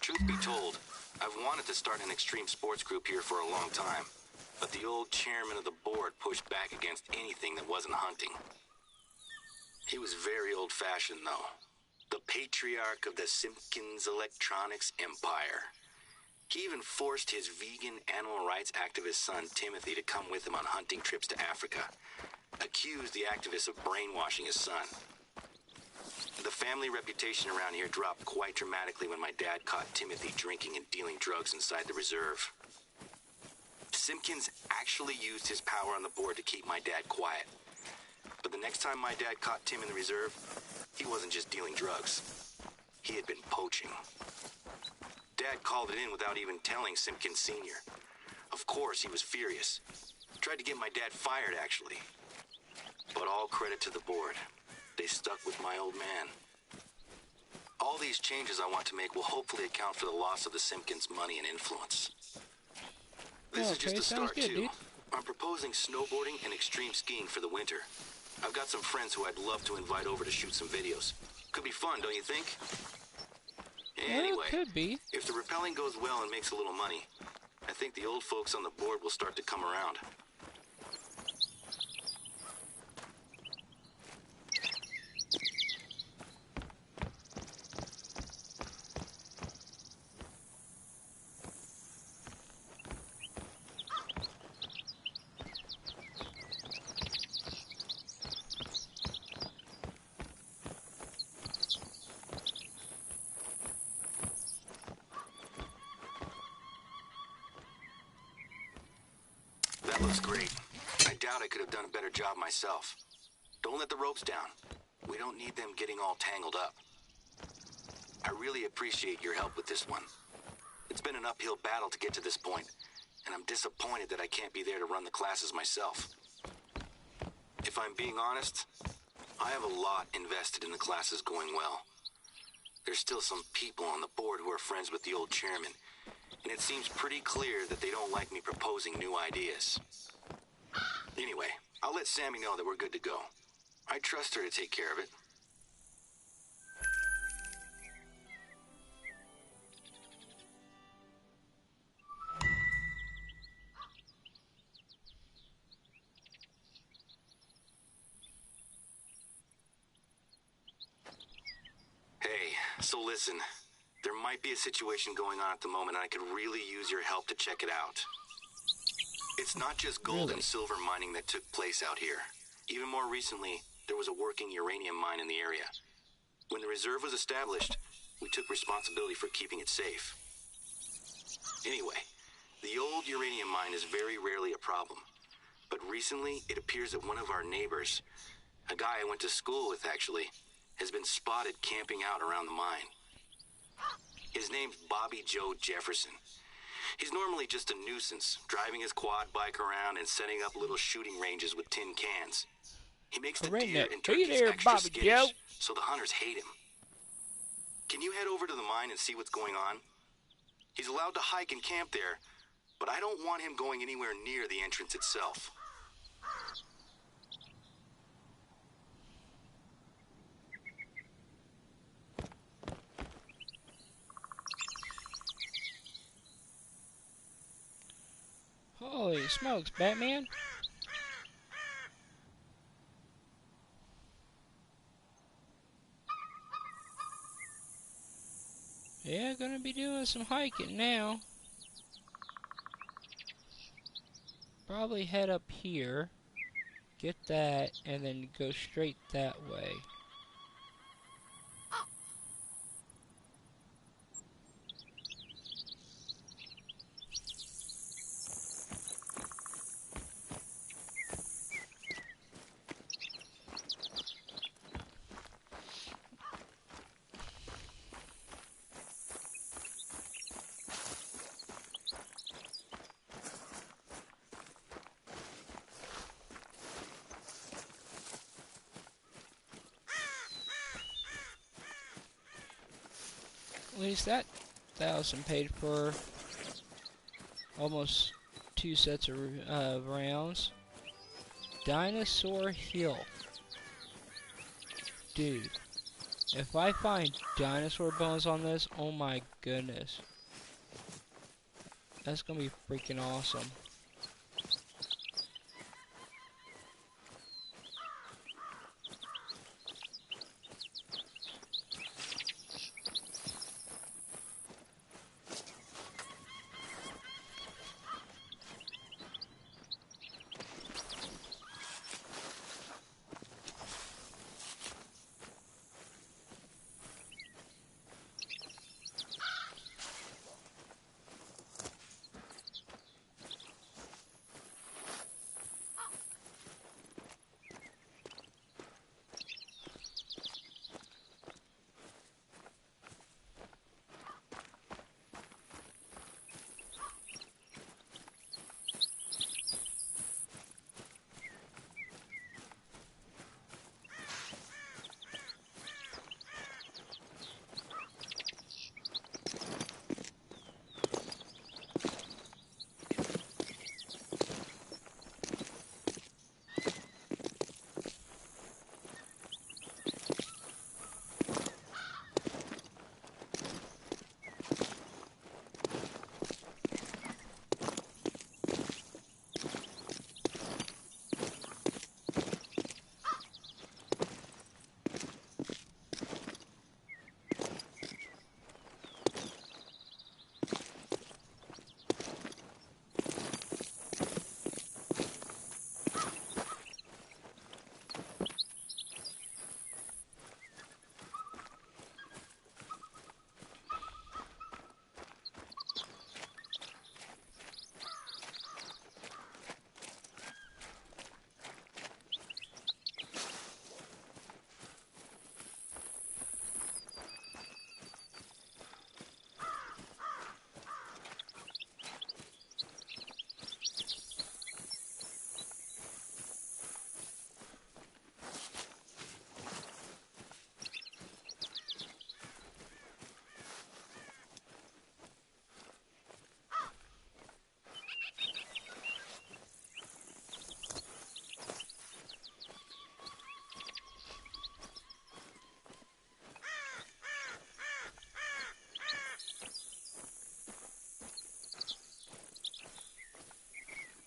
[SPEAKER 2] Truth be told, I've wanted to start an extreme sports group here for a long time, but the old chairman of the board pushed back against anything that wasn't hunting. He was very old-fashioned, though. The patriarch of the Simpkins Electronics Empire. He even forced his vegan animal rights activist son, Timothy, to come with him on hunting trips to Africa. Accused the activist of brainwashing his son. The family reputation around here dropped quite dramatically when my dad caught Timothy drinking and dealing drugs inside the reserve. Simpkins actually used his power on the board to keep my dad quiet. But the next time my dad caught Tim in the reserve, he wasn't just dealing drugs. He had been poaching. Dad called it in without even telling Simpkins Sr. Of course, he was furious. Tried to get my dad fired, actually. But all credit to the board. They stuck with my old man. All these changes I want to make will hopefully account for the loss of the Simpkins' money and influence. This is just a start,
[SPEAKER 1] good,
[SPEAKER 2] too.
[SPEAKER 1] dude.
[SPEAKER 2] I'm proposing snowboarding and extreme skiing for the winter. I've got some friends who I'd love to invite over to shoot some videos. Could be fun, don't you think? Anyway,
[SPEAKER 1] well, could be.
[SPEAKER 2] If the rappelling goes well and makes a little money, I think the old folks on the board will start to come around. That looks great. I doubt I could have done a better job myself. Don't let the ropes down. We don't need them getting all tangled up. I really appreciate your help with this one. It's been an uphill battle to get to this point, and I'm disappointed that I can't be there to run the classes myself. If I'm being honest, I have a lot invested in the classes going well. There's still some people on the board who are friends with the old chairman, and it seems pretty clear that they don't like me proposing new ideas. Anyway, I'll let Sammy know that we're good to go. I trust her to take care of it. Hey, so listen. There might be a situation going on at the moment, and I could really use your help to check it out. It's not just gold and silver mining that took place out here. Even more recently, there was a working uranium mine in the area. When the reserve was established, we took responsibility for keeping it safe. Anyway, the old uranium mine is very rarely a problem. But recently, it appears that one of our neighbors, a guy I went to school with actually, has been spotted camping out around the mine. His name's Bobby Joe Jefferson. He's normally just a nuisance, driving his quad bike around and setting up little shooting ranges with tin cans. He makes the deer and turkeys extra skittish, so the hunters hate him. Can you head over to the mine and see what's going on? He's allowed to hike and camp there, but I don't want him going anywhere near the entrance itself.
[SPEAKER 1] Holy smokes, Batman! Yeah, gonna be doing some hiking now. Probably head up here, get that, and then go straight that way. At least that 1,000 paid for almost 2 sets of rounds. Dinosaur Hill. Dude, if I find dinosaur bones on this, oh my goodness. That's gonna be freaking awesome.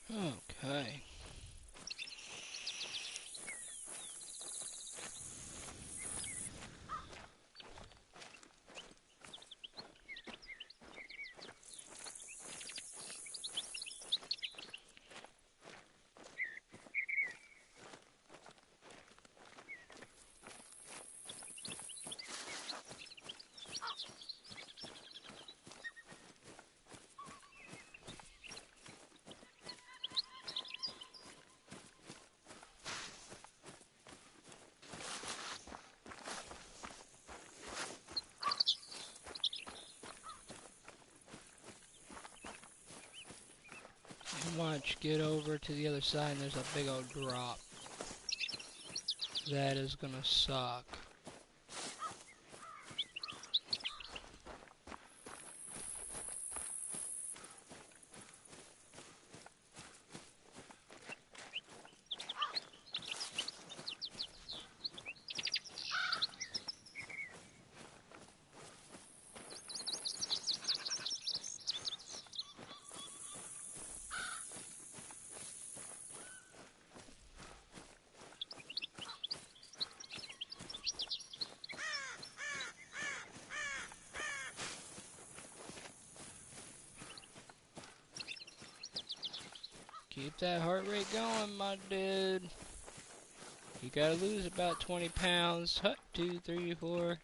[SPEAKER 1] Okay. Watch, get over to the other side and there's a big old drop. That is gonna suck. Keep that heart rate going, my dude. You gotta lose about 20 pounds. Hut, 2, 3, 4.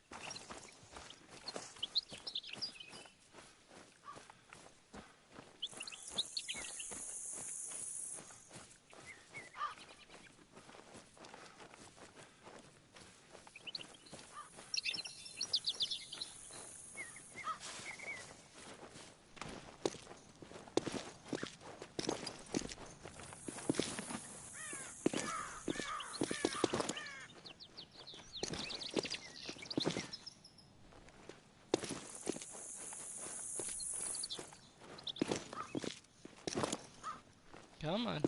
[SPEAKER 1] Come on.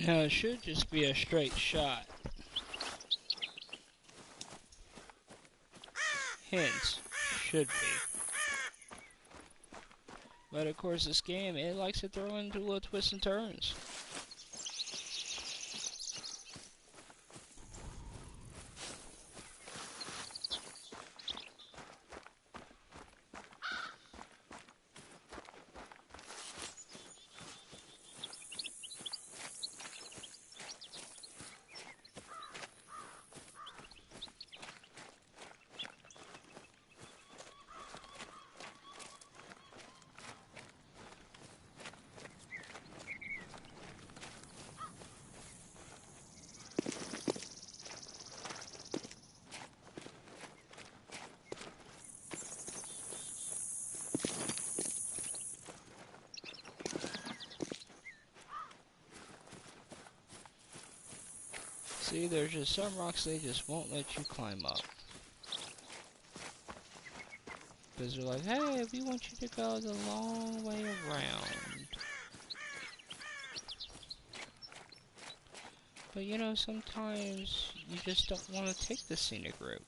[SPEAKER 1] Now it should just be a straight shot. Hence, should be. But of course this game, it likes to throw into little twists and turns. See, there's just some rocks they just won't let you climb up. Because they're like, hey, we want you to go the long way around. But you know, sometimes you just don't want to take the scenic route.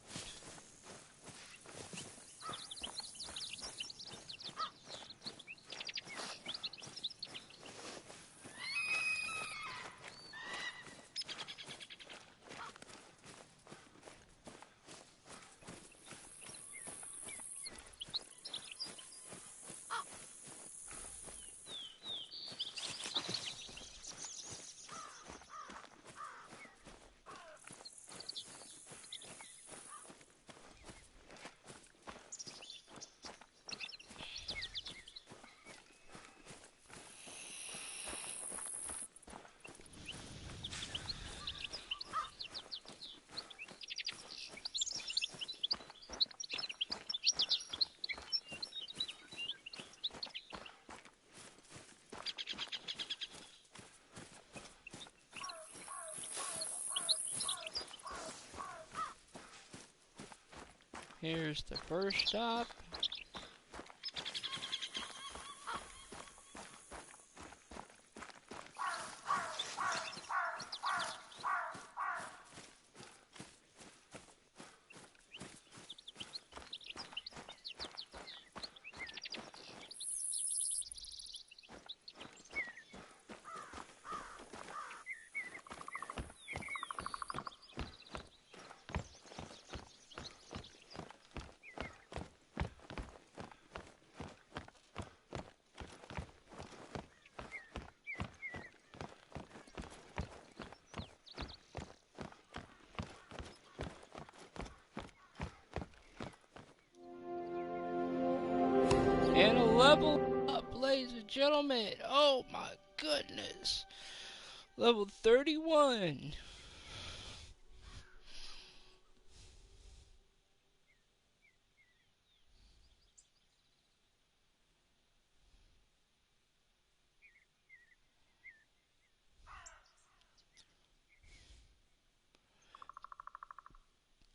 [SPEAKER 1] Here's the first stop. level up, ladies and gentlemen. Oh my goodness. Level 31.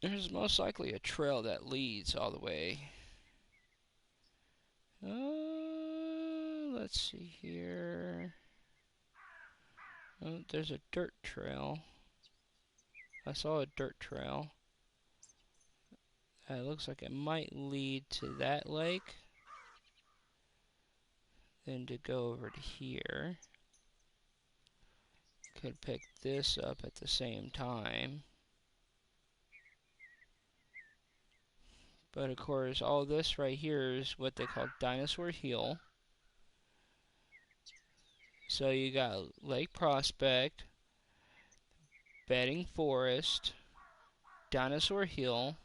[SPEAKER 1] There's most likely a trail that leads all the way. Let's see here. Oh, there's a dirt trail. I saw a dirt trail. It looks like it might lead to that lake. Then to go over to here. Could pick this up at the same time. But of course, all this right here is what they call Dinosaur Hill. So you got Lake Prospect, Bedding Forest, Dinosaur Hill,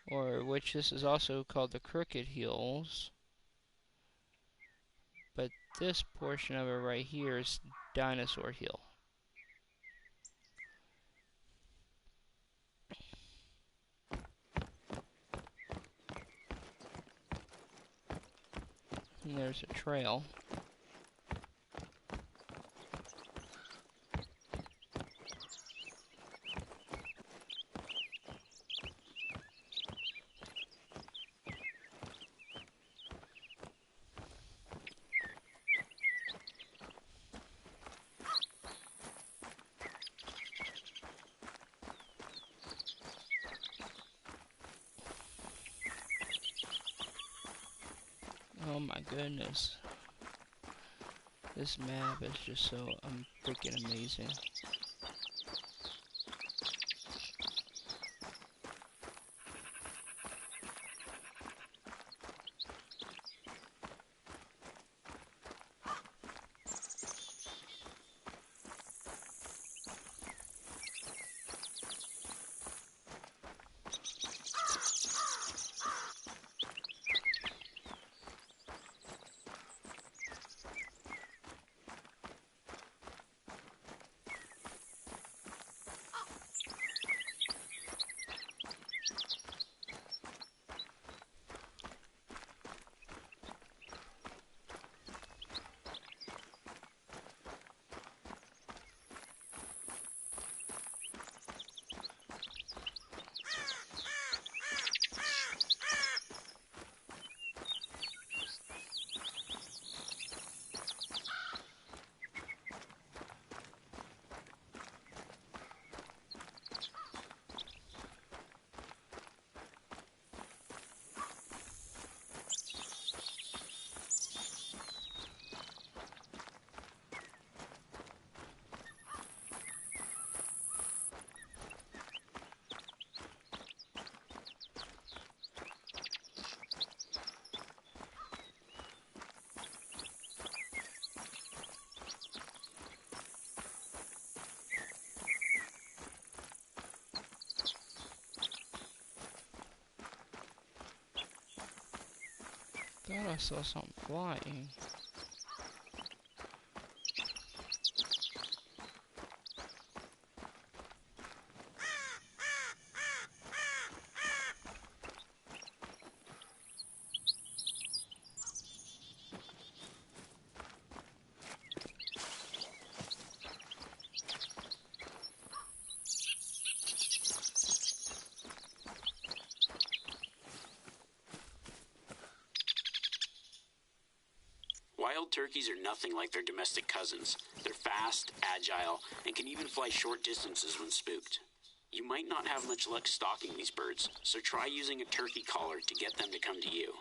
[SPEAKER 1] or which this is also called the Crooked Hills. But this portion of it right here is Dinosaur Hill. And there's a trail. Oh my goodness. This map is just so freaking amazing. Thought I saw something flying.
[SPEAKER 3] Wild turkeys are nothing like their domestic cousins. They're fast, agile, and can even fly short distances when spooked. You might not have much luck stalking these birds, so try using a turkey caller to get them to come to you.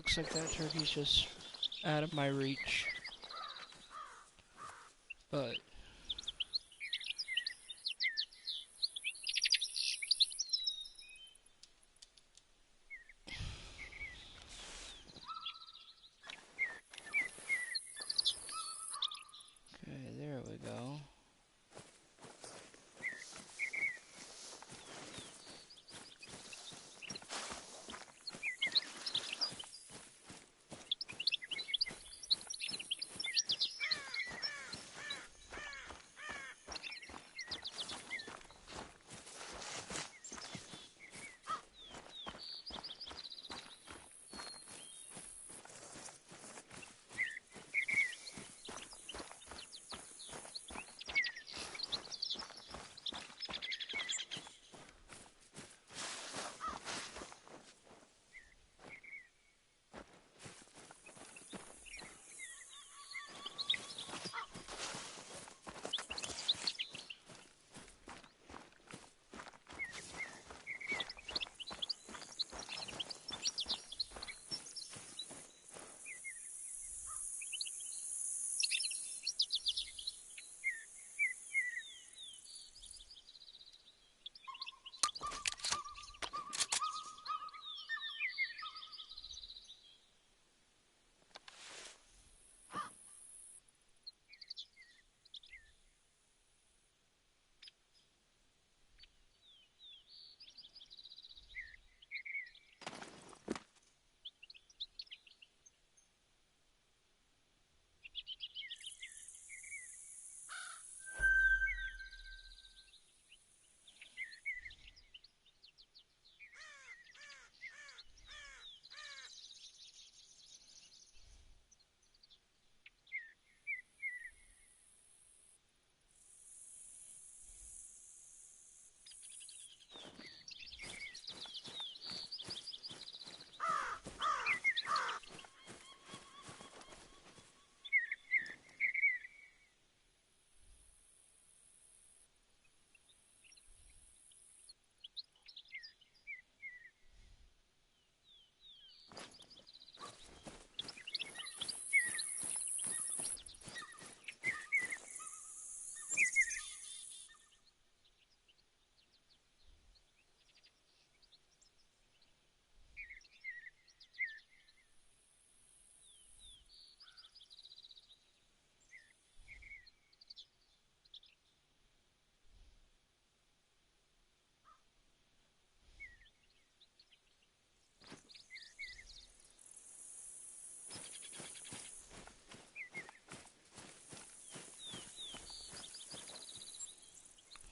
[SPEAKER 1] looks like that turkey's just out of my reach. But okay, there we go.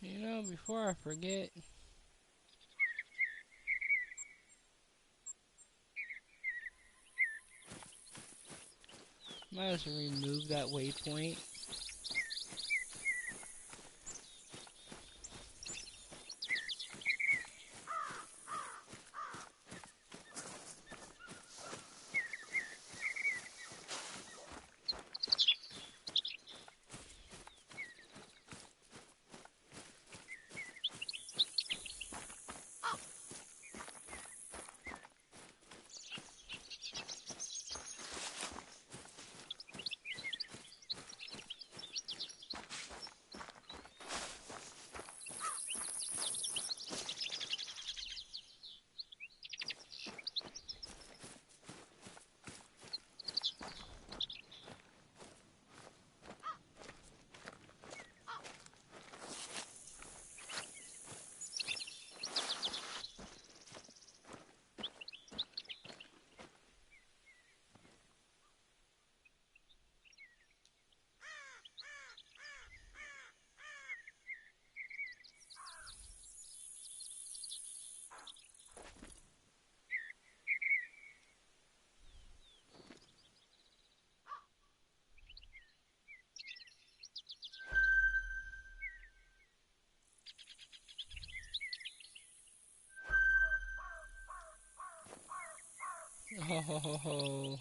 [SPEAKER 1] You know, before I forget, might as well remove that waypoint. Oh.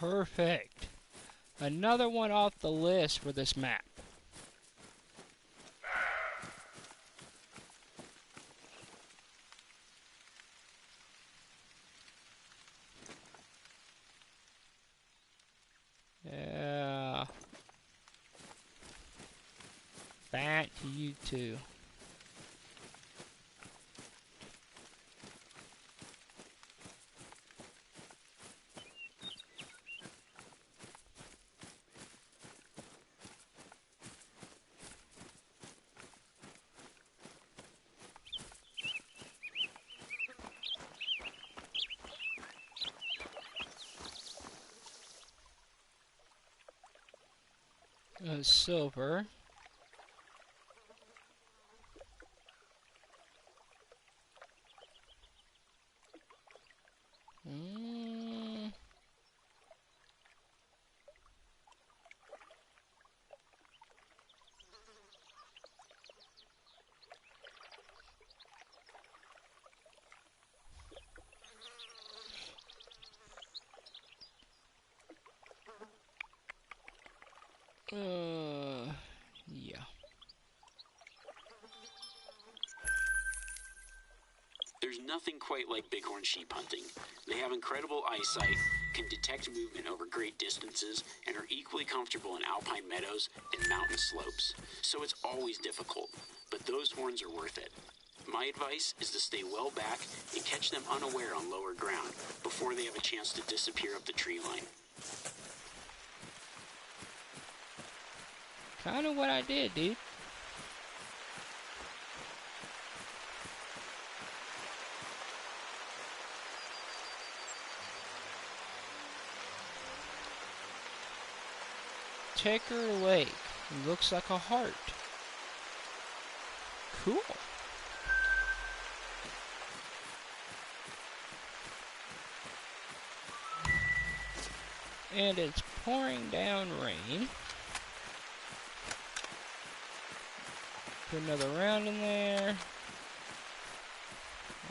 [SPEAKER 1] Perfect. Another one off the list for this map. Yeah. Back to you two. Silver. Mm. Yeah.
[SPEAKER 3] There's nothing quite like bighorn sheep hunting. They have incredible eyesight, can detect movement over great distances, and are equally comfortable in alpine meadows and mountain slopes. So it's always difficult, but those horns are worth it. My advice is to stay well back and catch them unaware on lower ground before they have a chance to disappear up the tree line.
[SPEAKER 1] Kind of what I did, dude. Checker Lake. It looks like a heart. Cool. And it's pouring down rain. Put another round in there.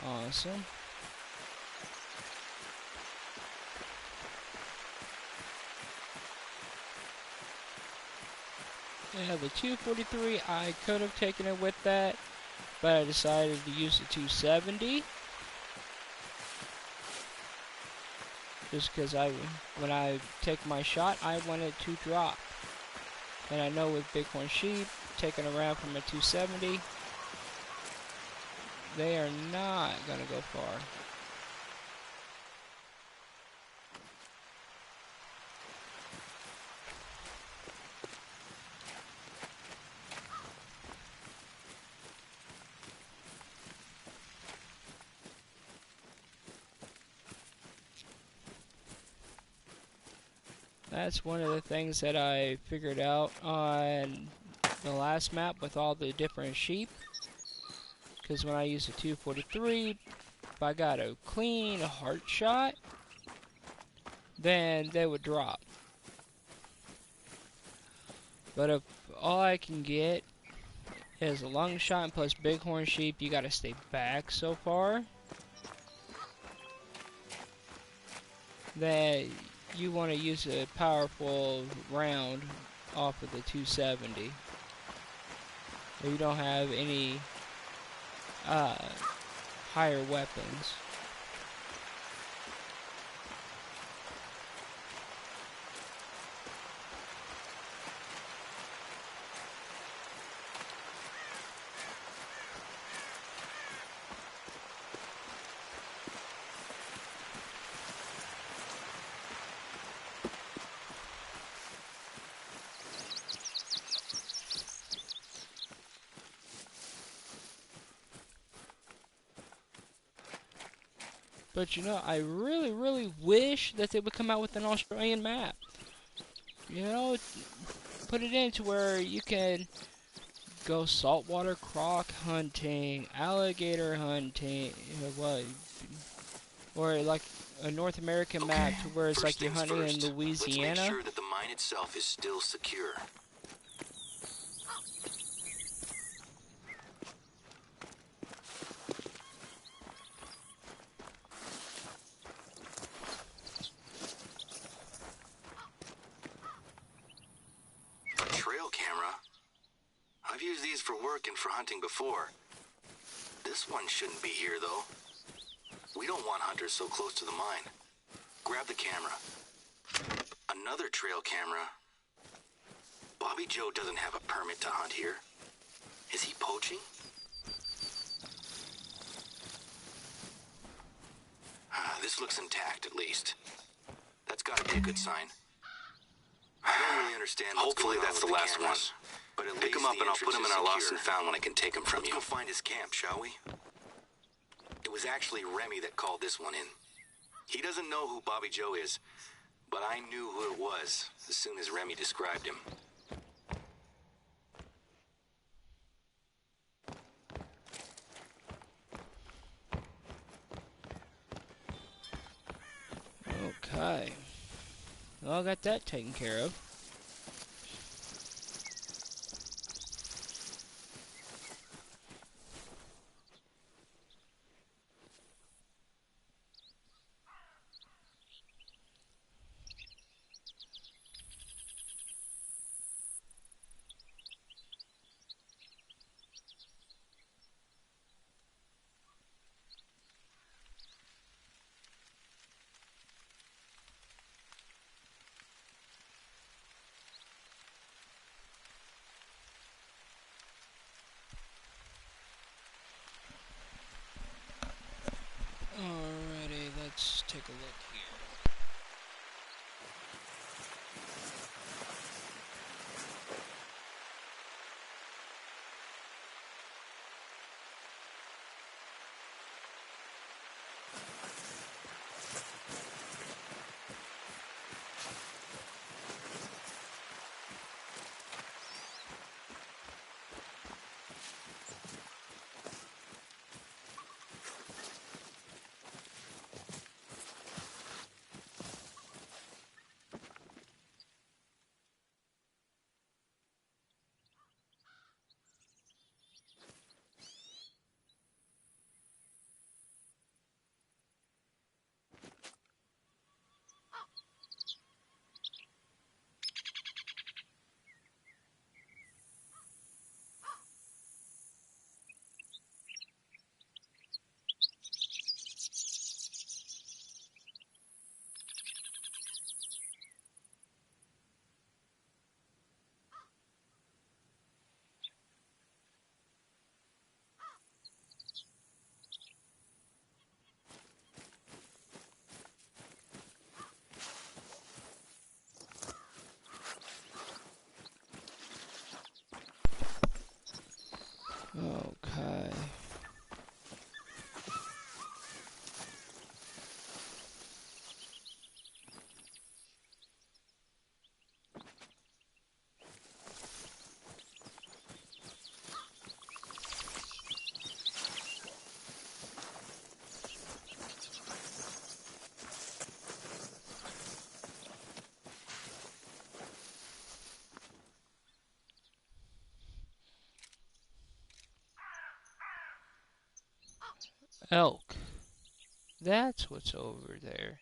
[SPEAKER 1] Awesome. Yeah, the 243, I could have taken it with that, but I decided to use the 270. Just because when I take my shot, I want it to drop. And I know with bighorn sheep, taking around from a 270, they are not going to go far. That's one of the things that I figured out on the last map with all the different sheep. Because when I use the 243, if I got a clean heart shot, then they would drop. But if all I can get is a lung shot and plus bighorn sheep, you gotta stay back so far that you want to use a powerful round off of the 270. Or you don't have any higher weapons. But you know, I really, really wish that they would come out with an Australian map. You know, put it into where you can go saltwater croc hunting, alligator hunting, or like a North American map to where it's like you're hunting in Louisiana.
[SPEAKER 2] Let's make sure that the mine itself is still secure. used these for work and for hunting before. This one shouldn't be here, though. We don't want hunters so close to the mine. Grab the camera. Another trail camera. Bobby Joe doesn't have a permit to hunt here. Is he poaching? This looks intact, at least. That's gotta be a good sign. I don't really understand what's going on. Hopefully that's the last one. But at Pick him up and I'll put him in our lost and found when I can take him from you. Let's go find his camp, shall we? It was actually Remy that called this one in. He doesn't know who Bobby Joe is, but I knew who it was as soon as Remy described him.
[SPEAKER 1] Okay. Well, I got that taken care of. Alrighty, let's take a look here. Okay. Elk. That's what's over there.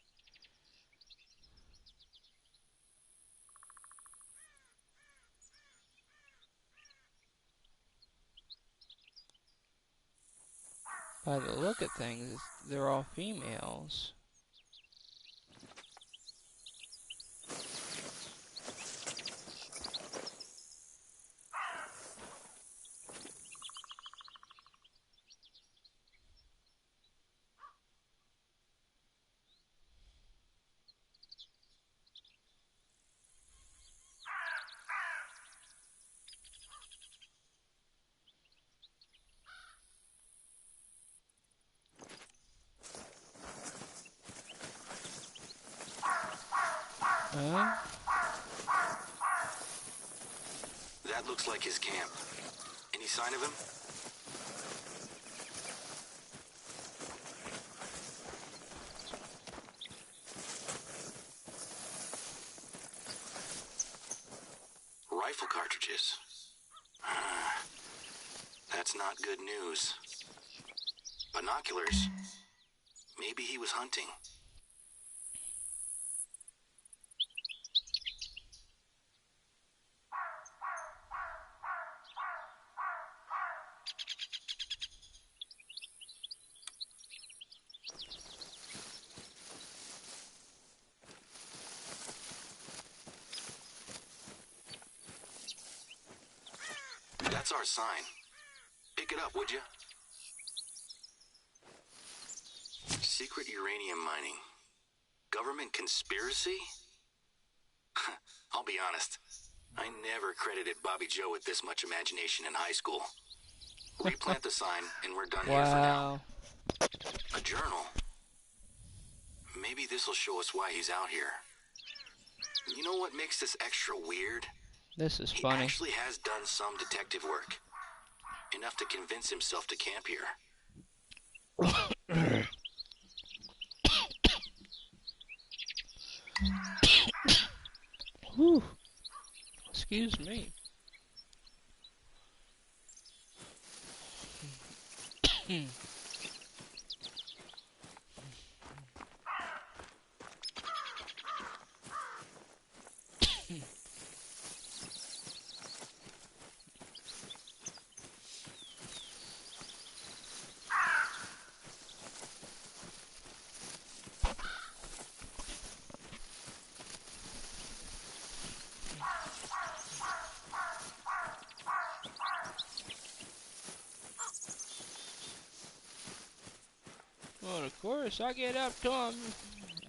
[SPEAKER 1] By the look of things, they're all females.
[SPEAKER 2] That looks like his camp. Any sign of him? Rifle cartridges. That's not good news. Binoculars. Maybe he was hunting. That's our sign. Pick it up, would you? Secret uranium mining. Government conspiracy? I'll be honest. I never credited Bobby Joe with this much imagination in high school. Replant the sign, and we're done here for now. A journal? Maybe this'll show us why he's out here. You know what makes this extra weird?
[SPEAKER 1] This is funny.
[SPEAKER 2] He actually has done some detective work. Enough to convince himself to camp here.
[SPEAKER 1] Whew. Excuse me. Well, of course, I get up to him.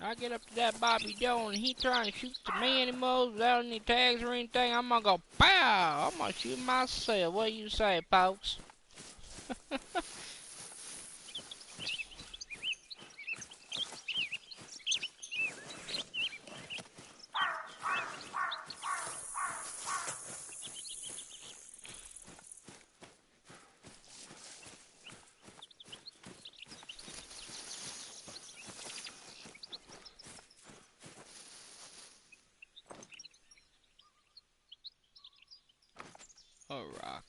[SPEAKER 1] I get up to that Bobby Joe, and he trying to shoot the animals without any tags or anything. I'm gonna go, pow! I'm gonna shoot myself. What do you say, folks? A rock.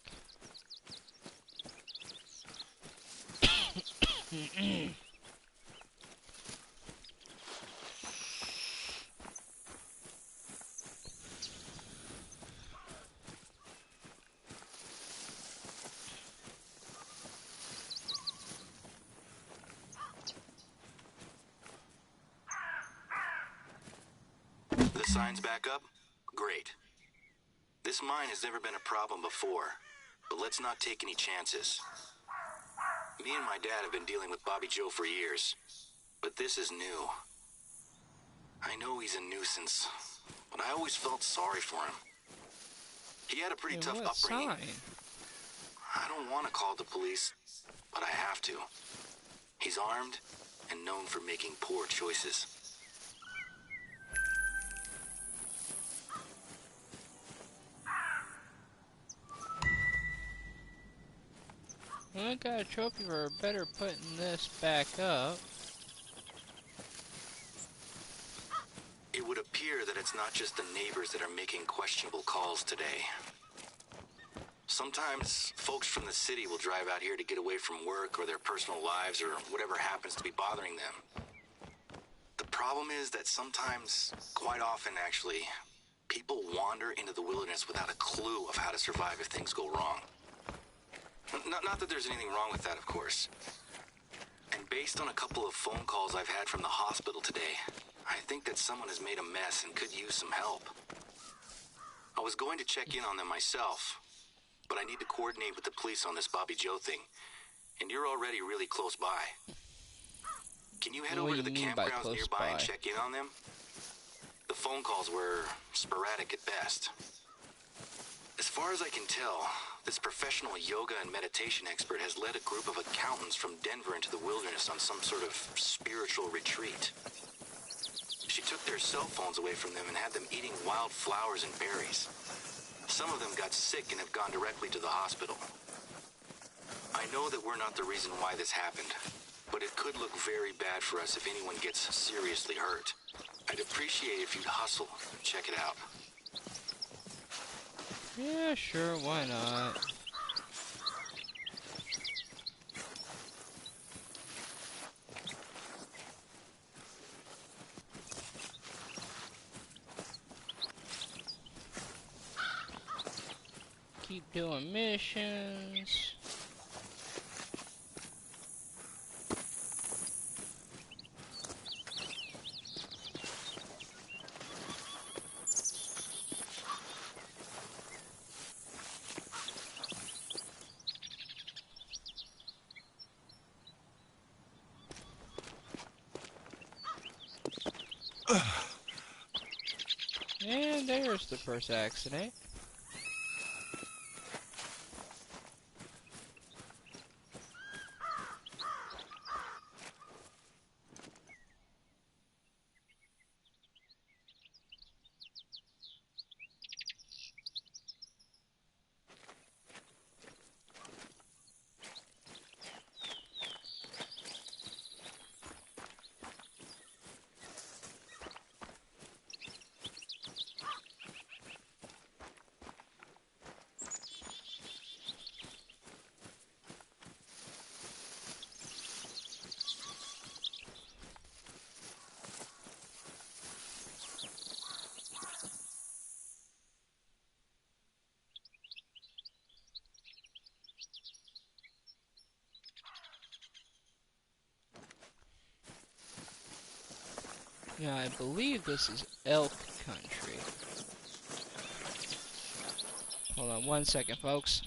[SPEAKER 2] The sign's back up? Great. This mine has never been a problem before, but let's not take any chances. Me and my dad have been dealing with Bobby Joe for years, but this is new. I know he's a nuisance, but I always felt sorry for him. He had a pretty tough upbringing. I don't want to call the police, but I have to. He's armed and known for making poor choices.
[SPEAKER 1] I got a trophy for better putting this back up.
[SPEAKER 2] It would appear that it's not just the neighbors that are making questionable calls today. Sometimes folks from the city will drive out here to get away from work or their personal lives or whatever happens to be bothering them. The problem is that sometimes, quite often actually, people wander into the wilderness without a clue of how to survive if things go wrong. Not that there's anything wrong with that, of course. And based on a couple of phone calls I've had from the hospital today, I think that someone has made a mess and could use some help. I was going to check in on them myself, but I need to coordinate with the police on this Bobby Joe thing. And you're already really close by. Can you head over to the campgrounds nearby and check in on them? The phone calls were sporadic at best. As far as I can tell, this professional yoga and meditation expert has led a group of accountants from Denver into the wilderness on some sort of spiritual retreat. She took their cell phones away from them and had them eating wild flowers and berries. Some of them got sick and have gone directly to the hospital. I know that we're not the reason why this happened, but it could look very bad for us if anyone gets seriously hurt. I'd appreciate if you'd hustle and check it out.
[SPEAKER 1] Yeah, sure, why not? Keep doing missions. And there's the first accident. Yeah, I believe this is elk country. Hold on 1 second, folks.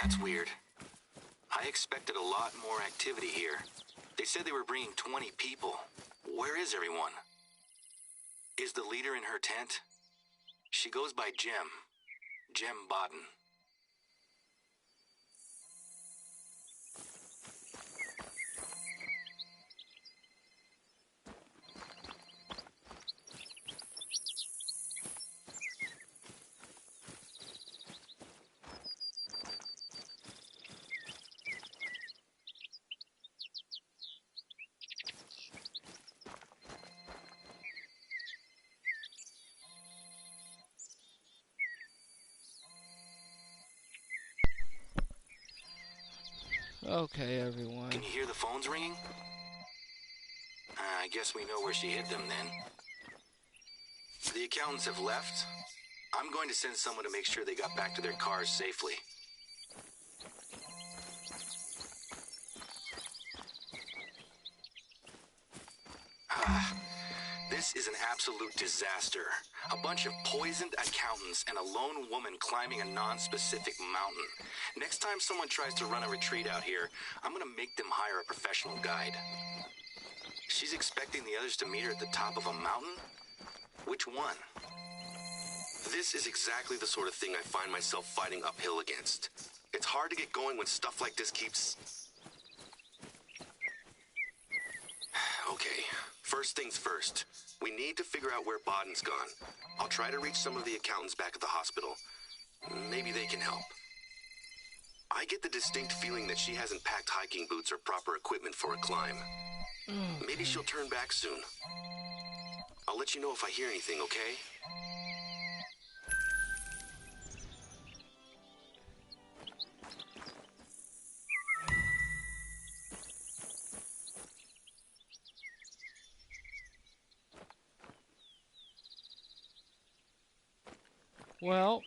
[SPEAKER 2] That's weird. I expected a lot more activity here. They said they were bringing 20 people. Where is everyone? Is the leader in her tent? She goes by Jim Bodden.
[SPEAKER 1] Okay, everyone.
[SPEAKER 2] Can you hear the phones ringing? I guess we know where she hid them then. The accountants have left. I'm going to send someone to make sure they got back to their cars safely. This is an absolute disaster. A bunch of poisoned accountants and a lone woman climbing a non-specific mountain. Next time someone tries to run a retreat out here, I'm gonna make them hire a professional guide. She's expecting the others to meet her at the top of a mountain? Which one? This is exactly the sort of thing I find myself fighting uphill against. It's hard to get going when stuff like this keeps... Okay, first things first. We need to figure out where Baden's gone. I'll try to reach some of the accountants back at the hospital. Maybe they can help. I get the distinct feeling that she hasn't packed hiking boots or proper equipment for a climb. Maybe she'll turn back soon. I'll let you know if I hear anything, okay?
[SPEAKER 1] Well,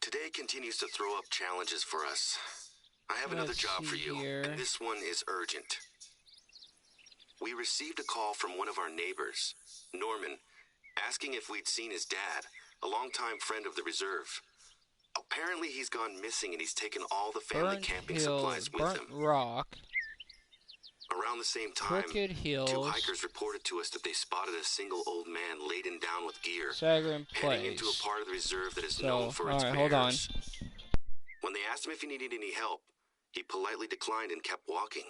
[SPEAKER 2] today continues to throw up challenges for us. I have another job for you, and this one is urgent. We received a call from one of our neighbors, Norman, asking if we'd seen his dad, a longtime friend of the reserve. Apparently he's gone missing and he's taken all the family camping supplies with him.
[SPEAKER 1] Rock.
[SPEAKER 2] Around the same time,
[SPEAKER 1] Crooked Hills,
[SPEAKER 2] 2 hikers reported to us that they spotted a single old man laden down with gear,
[SPEAKER 1] Sagarin
[SPEAKER 2] heading into a part of the reserve that is known for its bears.
[SPEAKER 1] Hold on.
[SPEAKER 2] When they asked him if he needed any help, he politely declined and kept walking.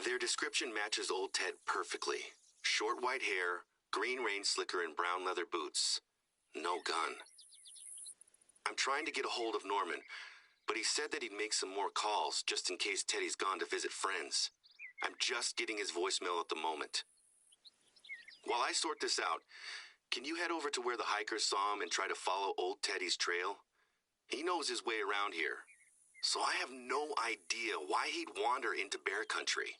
[SPEAKER 2] Their description matches old Ted perfectly. Short white hair, green rain slicker, and brown leather boots. No gun. I'm trying to get a hold of Norman, but he said that he'd make some more calls just in case Teddy's gone to visit friends. I'm just getting his voicemail at the moment. While I sort this out, can you head over to where the hikers saw him and try to follow old Teddy's trail? He knows his way around here, so I have no idea why he'd wander into bear country.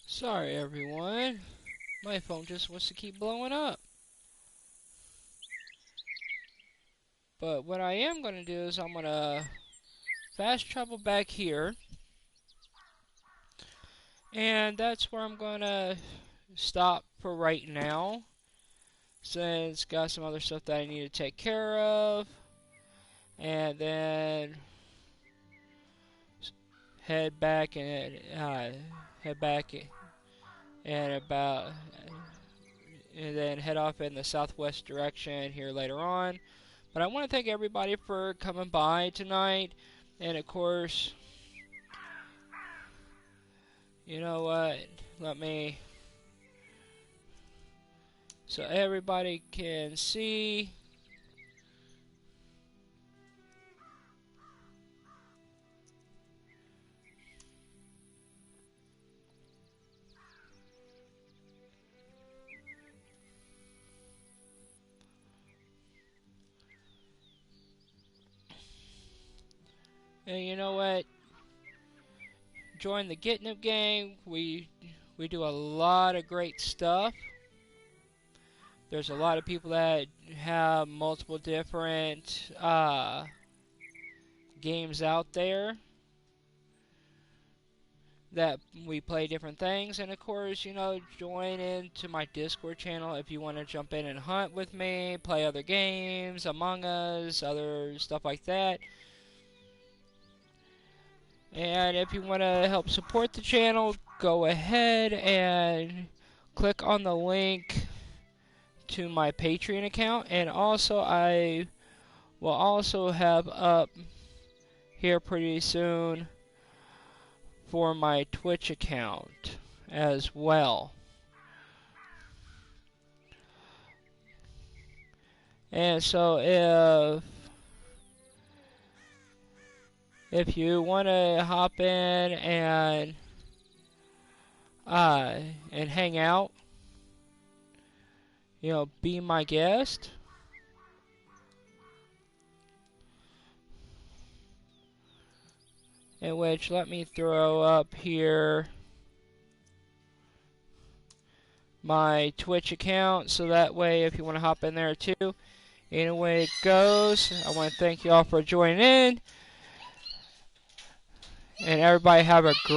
[SPEAKER 1] Sorry, everyone. My phone just wants to keep blowing up. But what I am going to do is I'm going to fast travel back here. And that's where I'm going to stop for right now. Since got some other stuff that I need to take care of. And then head back and then head off in the southwest direction here later on. But I want to thank everybody for coming by tonight, and of course, you know what, so everybody can see. And you know what? Join the Getting Up gang. We do a lot of great stuff. There's a lot of people that have multiple different games out there that we play different things. And of course, you know, join into my Discord channel if you want to jump in and hunt with me, play other games, Among Us, other stuff like that. And if you want to help support the channel, go ahead and click on the link to my Patreon account. And also, I will also have up here pretty soon for my Twitch account as well. And so if you want to hop in and hang out, you know, be my guest, in which let me throw up here my Twitch account, so that way if you want to hop in there too. Anyway it goes, I want to thank you all for joining in, and everybody have a great